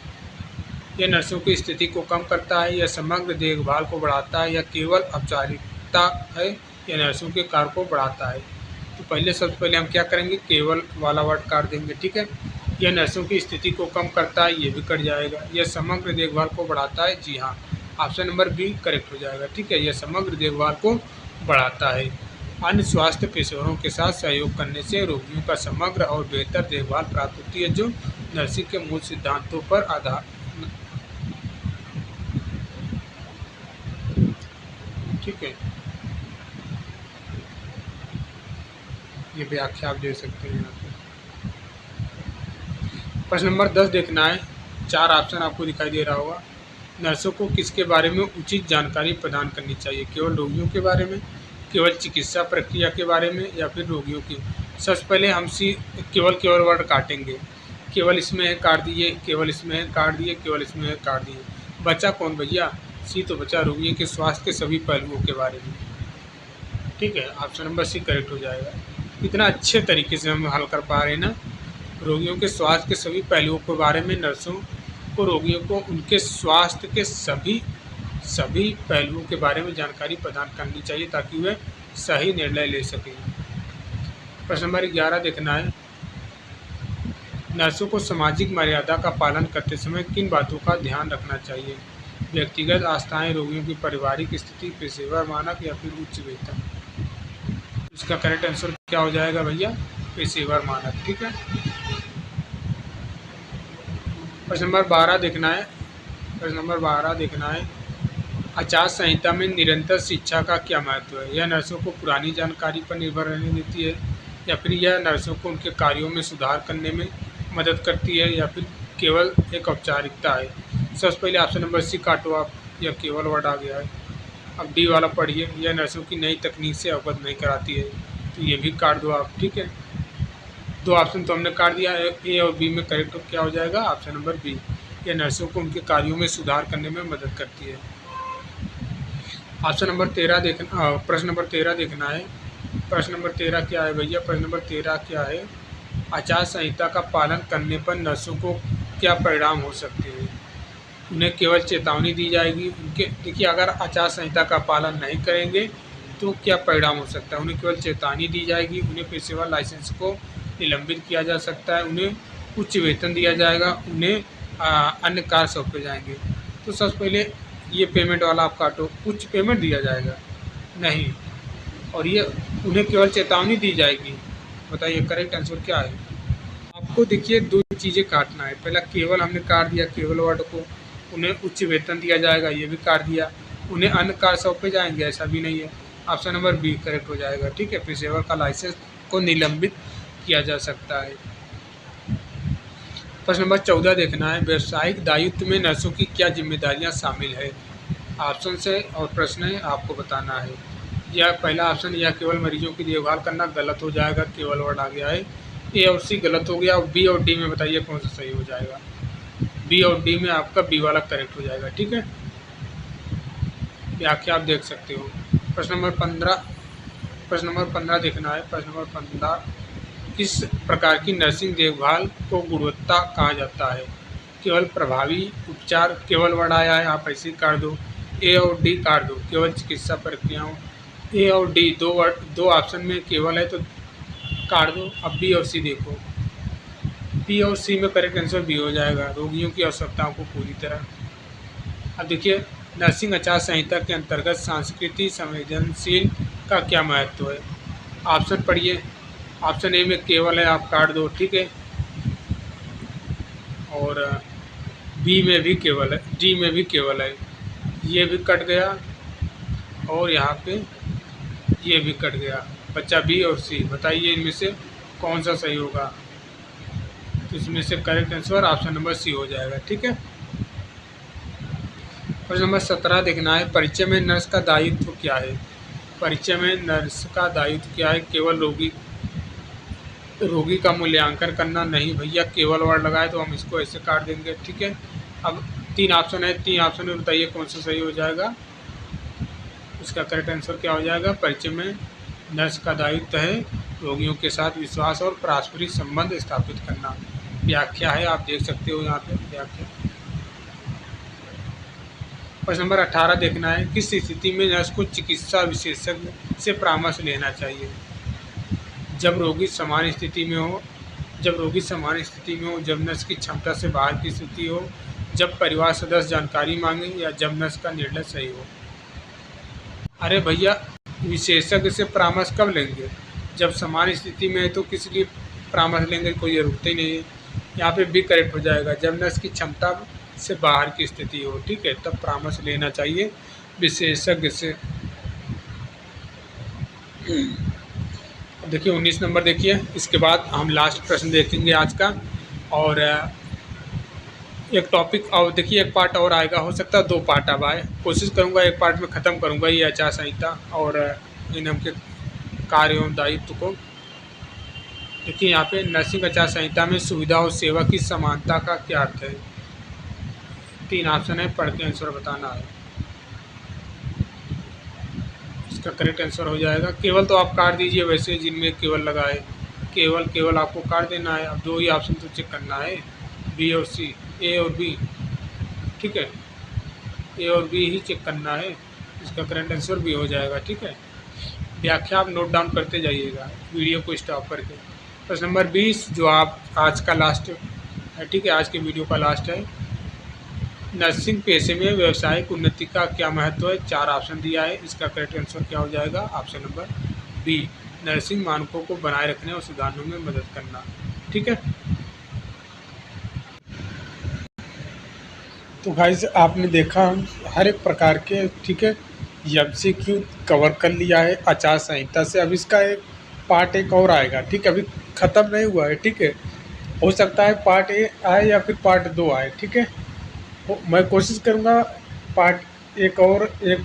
यह नर्सों की स्थिति को कम करता है, यह समग्र देखभाल को बढ़ाता है, या केवल औपचारिकता है, यह नर्सों के कार्य को बढ़ाता है। तो सबसे पहले हम क्या करेंगे, केवल वाला वर्ड काट देंगे, ठीक है। यह नर्सों की स्थिति को कम करता है, ये भी कट जाएगा। यह समग्र देखभाल को बढ़ाता है, जी हाँ, ऑप्शन नंबर बी करेक्ट हो जाएगा, ठीक है। यह समग्र देखभाल को बढ़ाता है। अन्य स्वास्थ्य पेशेवरों के साथ सहयोग करने से रोगियों का समग्र और बेहतर देखभाल प्राप्त होती है, जो नर्सिंग के मूल सिद्धांतों पर ठीक है, ये व्याख्या आप दे सकते हैं यहाँ पे। प्रश्न नंबर 10 देखना है। 4 ऑप्शन आपको दिखाई दे रहा होगा। नर्सों को किसके बारे में उचित जानकारी प्रदान करनी चाहिए? केवल रोगियों के बारे में, केवल चिकित्सा प्रक्रिया के बारे में, या फिर रोगियों की? सबसे पहले हम केवल वर्ड काटेंगे। केवल इसमें है काट दिए, केवल इसमें है काट दिए, केवल इसमें है काट दिए। बचा कौन भैया? सी तो बचा रोगियों के स्वास्थ्य के सभी पहलुओं के बारे में। ठीक है, ऑप्शन नंबर सी करेक्ट हो जाएगा। इतना अच्छे तरीके से हम हल कर पा रहे हैं ना। रोगियों के स्वास्थ्य के सभी पहलुओं के बारे में नर्सों को रोगियों को उनके स्वास्थ्य के सभी पहलुओं के बारे में जानकारी प्रदान करनी चाहिए ताकि वे सही निर्णय ले सकें। प्रश्न नंबर 11 देखना है। नर्सों को सामाजिक मर्यादा का पालन करते समय किन बातों का ध्यान रखना चाहिए? व्यक्तिगत आस्थाएं, रोगियों की पारिवारिक स्थिति, पेशेवर मानक, या फिर उच्च वेतन? इसका करेक्ट आंसर क्या हो जाएगा भैया? पेशेवर मानक। ठीक है, प्रश्न नंबर 12 देखना है। प्रश्न नंबर 12 देखना है। आचार संहिता में निरंतर शिक्षा का क्या महत्व है? यह नर्सों को पुरानी जानकारी पर निर्भर रहने देती है, या फिर यह नर्सों को उनके कार्यों में सुधार करने में मदद करती है, या फिर केवल एक औपचारिकता है? सबसे पहले ऑप्शन नंबर सी काटो आप, यह केवल वर्ड आ गया है। अब डी वाला पढ़िए। यह नर्सों की नई तकनीक से अवगत नहीं कराती है, तो ये भी काट दो आप। ठीक है, 2 ऑप्शन तो हमने काट दिया। ए और बी में करेक्ट क्या हो जाएगा? Option number B. यह नर्सों को उनके कार्यों में सुधार करने में मदद करती है। ऑप्शन नंबर 13 देखना, प्रश्न नंबर 13 देखना है। प्रश्न नंबर 13 क्या है भैया? प्रश्न नंबर 13 क्या है? आचार संहिता का पालन करने पर नर्सों को क्या परिणाम हो सकते हैं? उन्हें केवल चेतावनी दी जाएगी। उनके देखिए, अगर आचार संहिता का पालन नहीं करेंगे तो क्या परिणाम हो सकता है? उन्हें केवल चेतावनी दी जाएगी, उन्हें पेशेवर लाइसेंस को निलंबित किया जा सकता है, उन्हें उच्च वेतन दिया जाएगा, उन्हें अन्य कार्य सौंपे जाएंगे। तो सबसे पहले ये पेमेंट वाला आप काटो। उच्च पेमेंट दिया जाएगा नहीं, और ये उन्हें केवल चेतावनी दी जाएगी। बताइए करेक्ट आंसर क्या है? आपको देखिए 2 चीज़ें काटना है। पहला केवल हमने काट दिया, केवल वर्ड को। उन्हें उच्च वेतन दिया जाएगा, ये भी काट दिया। उन्हें अन्य कार्य सौंपे जाएंगे, ऐसा भी नहीं है। ऑप्शन नंबर बी करेक्ट हो जाएगा। ठीक है, पेशेवर का लाइसेंस को निलंबित किया जा सकता है। प्रश्न नंबर 14 देखना है। व्यावसायिक दायित्व में नर्सों की क्या जिम्मेदारियां शामिल है? ऑप्शन से और प्रश्न है, आपको बताना है। यह पहला ऑप्शन, यह केवल मरीजों की देखभाल करना, गलत हो जाएगा, केवल वर्ड आ गया है। ए और सी गलत हो गया, और बी और डी में बताइए कौन सा सही हो जाएगा? बी और डी में आपका बी वाला करेक्ट हो जाएगा। ठीक है, व्याख्या आप देख सकते हो। प्रश्न नंबर 15 देखना है। प्रश्न नंबर 15, किस प्रकार की नर्सिंग देखभाल को गुणवत्ता कहा जाता है? केवल प्रभावी उपचार, केवल वर्ड आया है, आप ऐसे ही काट दो। ए और डी काट दो। केवल चिकित्सा प्रक्रियाओं, ए और डी दो ऑप्शन में केवल है तो काट दो। अब बी और सी देखो। बी और सी में करेक्ट आंसर बी हो जाएगा, रोगियों की आवश्यकताओं को पूरी तरह। अब देखिए, नर्सिंग आचार संहिता के अंतर्गत सांस्कृतिक संवेदनशील का क्या महत्व है? ऑप्शन पढ़िए। ऑप्शन ए में केवल है, आप काट दो। ठीक है, और बी में भी केवल है, डी में भी केवल है, ये भी कट गया, और यहाँ पे ये भी कट गया। बच्चा बी और सी। बताइए इनमें से कौन सा सही होगा? तो इसमें से correct answer option number C हो जाएगा। ठीक है, प्रश्न नंबर 17 देखना है। परिचय में नर्स का दायित्व क्या है? परिचय में नर्स का दायित्व क्या है? केवल रोगी का मूल्यांकन करना। नहीं भैया, केवल वर्ड लगाए तो हम इसको ऐसे काट देंगे। ठीक है, अब 3 ऑप्शन है, 3 ऑप्शन में बताइए कौन सा सही हो जाएगा? इसका करेक्ट आंसर क्या हो जाएगा? परिचय में नर्स का दायित्व है रोगियों के साथ विश्वास और पारस्परिक संबंध स्थापित करना। व्याख्या है, आप देख सकते हो यहाँ पे व्याख्या। प्रश्न नंबर 18 देखना है। किस स्थिति में नर्स को चिकित्सा विशेषज्ञ से परामर्श लेना चाहिए? जब रोगी सामान्य स्थिति में हो, जब नर्स की क्षमता से बाहर की स्थिति हो, जब परिवार सदस्य जानकारी मांगे, या जब नर्स का निर्णय सही हो। अरे भैया, विशेषज्ञ से परामर्श कब लेंगे? जब सामान्य स्थिति में है तो किस लिए परामर्श लेंगे? कोई ज़रूरत ही नहीं है। यहाँ पे भी करेक्ट हो जाएगा। जब नर्स की क्षमता से बाहर की स्थिति हो, ठीक है, तब परामर्श लेना चाहिए विशेषज्ञ से। देखिए 19 नंबर देखिए, इसके बाद हम लास्ट प्रश्न देखेंगे आज का। और एक टॉपिक और देखिए, एक पार्ट और आएगा, हो सकता है 2 पार्ट अब आए। कोशिश करूँगा एक पार्ट में ख़त्म करूँगा ये आचार संहिता और नियम के कार्य एवं दायित्व को। देखिए यहाँ पे नर्सिंग आचार संहिता में सुविधा और सेवा की समानता का क्या अर्थ है। 3 ऑप्शन है, पढ़ के आंसर बताना है। इसका करेक्ट आंसर हो जाएगा केवल, तो आप काट दीजिए वैसे जिनमें केवल लगा है, केवल आपको काट देना है। अब 2 ही ऑप्शन तो चेक करना है, बी और सी, ए और बी, ठीक है, ए और बी ही चेक करना है। इसका करेक्ट आंसर भी हो जाएगा, ठीक है। व्याख्या आप नोट डाउन करते जाइएगा वीडियो को स्टॉप करके। प्रश्न नंबर 20 जो आप आज का लास्ट है, ठीक है, आज के वीडियो का लास्ट है। नर्सिंग पेशे में व्यावसायिक उन्नति का क्या महत्व है। 4 ऑप्शन दिया है, इसका करेक्ट आंसर क्या हो जाएगा, ऑप्शन नंबर बी, नर्सिंग मानकों को बनाए रखने और सुधारने में मदद करना, ठीक है। तो गाइस आपने देखा हर एक प्रकार के, ठीक है, एमसीक्यू कवर कर लिया है आचार संहिता से। अब इसका एक पार्ट एक और आएगा, ठीक है, अभी ख़त्म नहीं हुआ है, ठीक है। हो सकता है पार्ट ए आए या फिर पार्ट 2 आए, ठीक है। मैं कोशिश करूँगा एक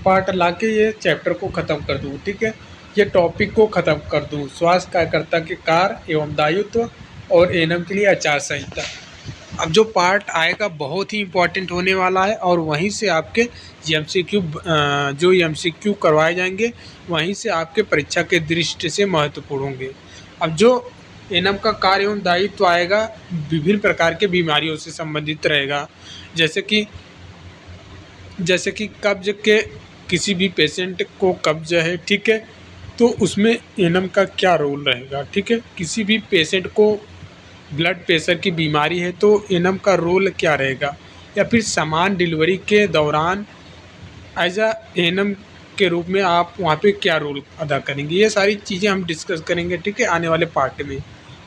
पार्ट लाके ये चैप्टर को ख़त्म कर दूँ, ठीक है, ये टॉपिक को ख़त्म कर दूँ। स्वास्थ्य कार्यकर्ता के कार्य एवं दायित्व और एएनएम के लिए आचार संहिता। अब जो पार्ट आएगा बहुत ही इम्पोर्टेंट होने वाला है और वहीं से आपके एमसीक्यू करवाए जाएंगे, वहीं से आपके परीक्षा के दृष्टि से महत्वपूर्ण होंगे। अब जो एएनएम का कार्य एवं दायित्व आएगा विभिन्न प्रकार के बीमारियों से संबंधित रहेगा, जैसे कि कब्ज के, किसी भी पेशेंट को कब्ज है, ठीक है, तो उसमें एएनएम का क्या रोल रहेगा, ठीक है। किसी भी पेशेंट को ब्लड प्रेशर की बीमारी है तो एएनएम का रोल क्या रहेगा, या फिर सामान डिलीवरी के दौरान एज अ एएनएम के रूप में आप वहाँ पे क्या रोल अदा करेंगे। ये सारी चीज़ें हम डिस्कस करेंगे, ठीक है, आने वाले पार्ट में।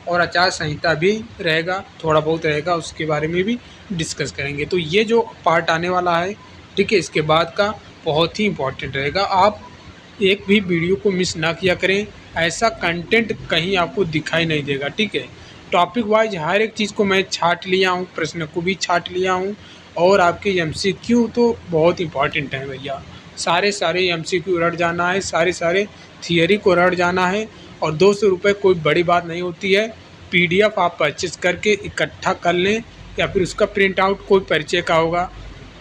और आचार संहिता भी रहेगा, थोड़ा बहुत रहेगा, उसके बारे में भी डिस्कस करेंगे। तो ये जो पार्ट आने वाला है, ठीक है, इसके बाद का बहुत ही इम्पोर्टेंट रहेगा। आप एक भी वीडियो को मिस ना किया करें, ऐसा कंटेंट कहीं आपको दिखाई नहीं देगा, ठीक है। टॉपिक वाइज हर एक चीज़ को मैं छाट लिया हूँ, प्रश्न को भी छाट लिया हूँ, और आपके एमसीक्यू तो बहुत इंपॉर्टेंट है भैया। सारे एमसीक्यू रट जाना है, सारे थियरी को रट जाना है। और 200 रुपये कोई बड़ी बात नहीं होती है। पीडीएफ आप परचेज करके इकट्ठा कर लें, या फिर उसका प्रिंट आउट कोई परिचय का होगा,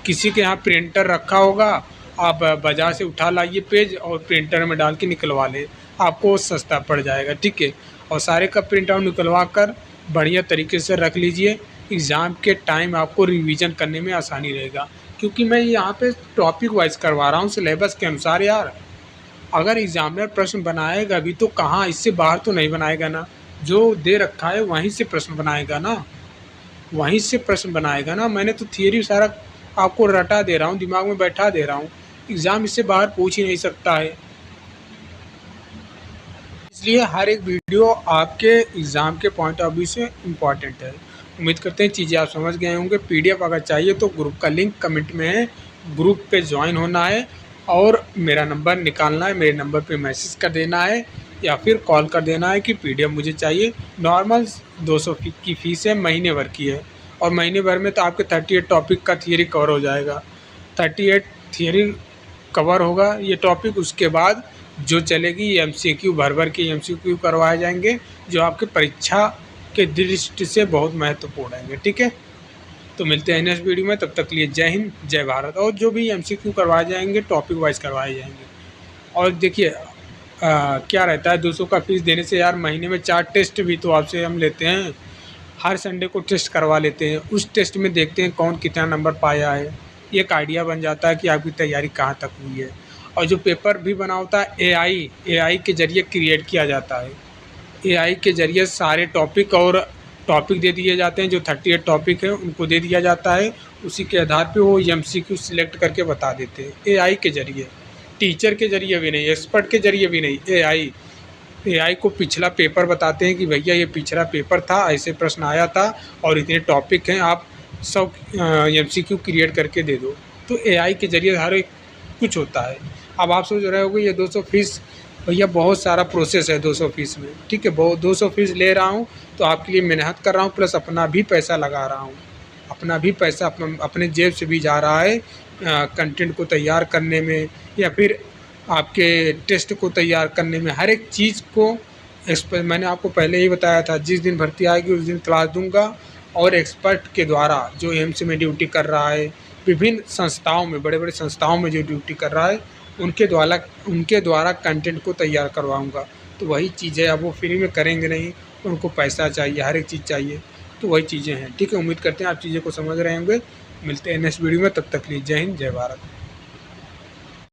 किसी के यहाँ प्रिंटर रखा होगा, आप बाज़ार से उठा लाइए पेज और प्रिंटर में डाल के निकलवा लें, आपको सस्ता पड़ जाएगा, ठीक है। और सारे का प्रिंट आउट निकलवा कर बढ़िया तरीके से रख लीजिए, एग्ज़ाम के टाइम आपको रिवीजन करने में आसानी रहेगा। क्योंकि मैं यहाँ पे टॉपिक वाइज करवा रहा हूँ सिलेबस के अनुसार यार। अगर एग्जामिनर प्रश्न बनाएगा भी तो कहाँ, इससे बाहर तो नहीं बनाएगा ना, जो दे रखा है वहीं से प्रश्न बनाएगा ना, वहीं से प्रश्न बनाएगा ना। मैंने तो थियरी सारा आपको रटा दे रहा हूँ, दिमाग में बैठा दे रहा हूँ, एग्ज़ाम इससे बाहर पूछ ही नहीं सकता है। इसलिए हर एक वीडियो आपके एग्ज़ाम के पॉइंट ऑफ व्यू से इम्पॉर्टेंट है। उम्मीद करते हैं चीज़ें आप समझ गए होंगे। पीडीएफ अगर चाहिए तो ग्रुप का लिंक कमेंट में है, ग्रुप पे ज्वाइन होना है और मेरा नंबर निकालना है, मेरे नंबर पे मैसेज कर देना है या फिर कॉल कर देना है कि पीडीएफ मुझे चाहिए। नॉर्मल 200 की फ़ीस है, महीने भर की है, और महीने भर में तो आपके 38 टॉपिक का थियरी कवर हो जाएगा। 38 थियरी कवर होगा ये टॉपिक, उसके बाद जो चलेगी एमसीक्यू भर के एमसीक्यू करवाए जाएंगे, जो आपके परीक्षा के दृष्टि से बहुत महत्वपूर्ण हैं, ठीक है। तो मिलते हैं नेक्स्ट वीडियो में, तब तक के लिए जय हिंद जय भारत। और जो भी एमसीक्यू करवाए जाएंगे टॉपिक वाइज करवाए जाएंगे। और देखिए क्या रहता है, 200 का फीस देने से यार महीने में 4 टेस्ट भी तो आपसे हम लेते हैं। हर संडे को टेस्ट करवा लेते हैं, उस टेस्ट में देखते हैं कौन कितना नंबर पाया है। एक आइडिया बन जाता है कि आपकी तैयारी कहाँ तक हुई है। और जो पेपर भी बना होता है एआई के ज़रिए क्रिएट किया जाता है। एआई के ज़रिए सारे टॉपिक दे दिए जाते हैं, जो 38 टॉपिक हैं उनको दे दिया जाता है। उसी के आधार पे वो एमसीक्यू सिलेक्ट करके बता देते हैं, एआई के ज़रिए, टीचर के ज़रिए भी नहीं, एक्सपर्ट के ज़रिए भी नहीं। एआई को पिछला पेपर बताते हैं कि भैया ये पिछला पेपर था, ऐसे प्रश्न आया था और इतने टॉपिक हैं, आप सब एमसीक्यू क्रिएट करके दे दो। तो एआई के ज़रिए हर एक कुछ होता है। अब आप सोच रहे होगे ये 200 फीस भैया बहुत सारा प्रोसेस है 200 फीस में, ठीक है। बहुत 200 फीस ले रहा हूँ तो आपके लिए मेहनत कर रहा हूँ, प्लस अपना भी पैसा लगा रहा हूँ, अपना भी पैसा अपने जेब से भी जा रहा है कंटेंट को तैयार करने में, या फिर आपके टेस्ट को तैयार करने में। हर एक चीज़ को मैंने आपको पहले ही बताया था, जिस दिन भर्ती आएगी उस दिन क्लास दूंगा। और एक्सपर्ट के द्वारा जो एम्स में ड्यूटी कर रहा है, विभिन्न संस्थाओं में, बड़े बड़े संस्थाओं में जो ड्यूटी कर रहा है, उनके द्वारा कंटेंट को तैयार करवाऊँगा। तो वही चीज़ें, अब वो फ्री में करेंगे नहीं, उनको पैसा चाहिए, हर एक चीज़ चाहिए। तो वही चीज़ें हैं, ठीक है। उम्मीद करते हैं आप चीज़ें को समझ रहे होंगे। मिलते हैं नेक्स्ट वीडियो में, तब तक के लिए जय हिंद, जय भारत।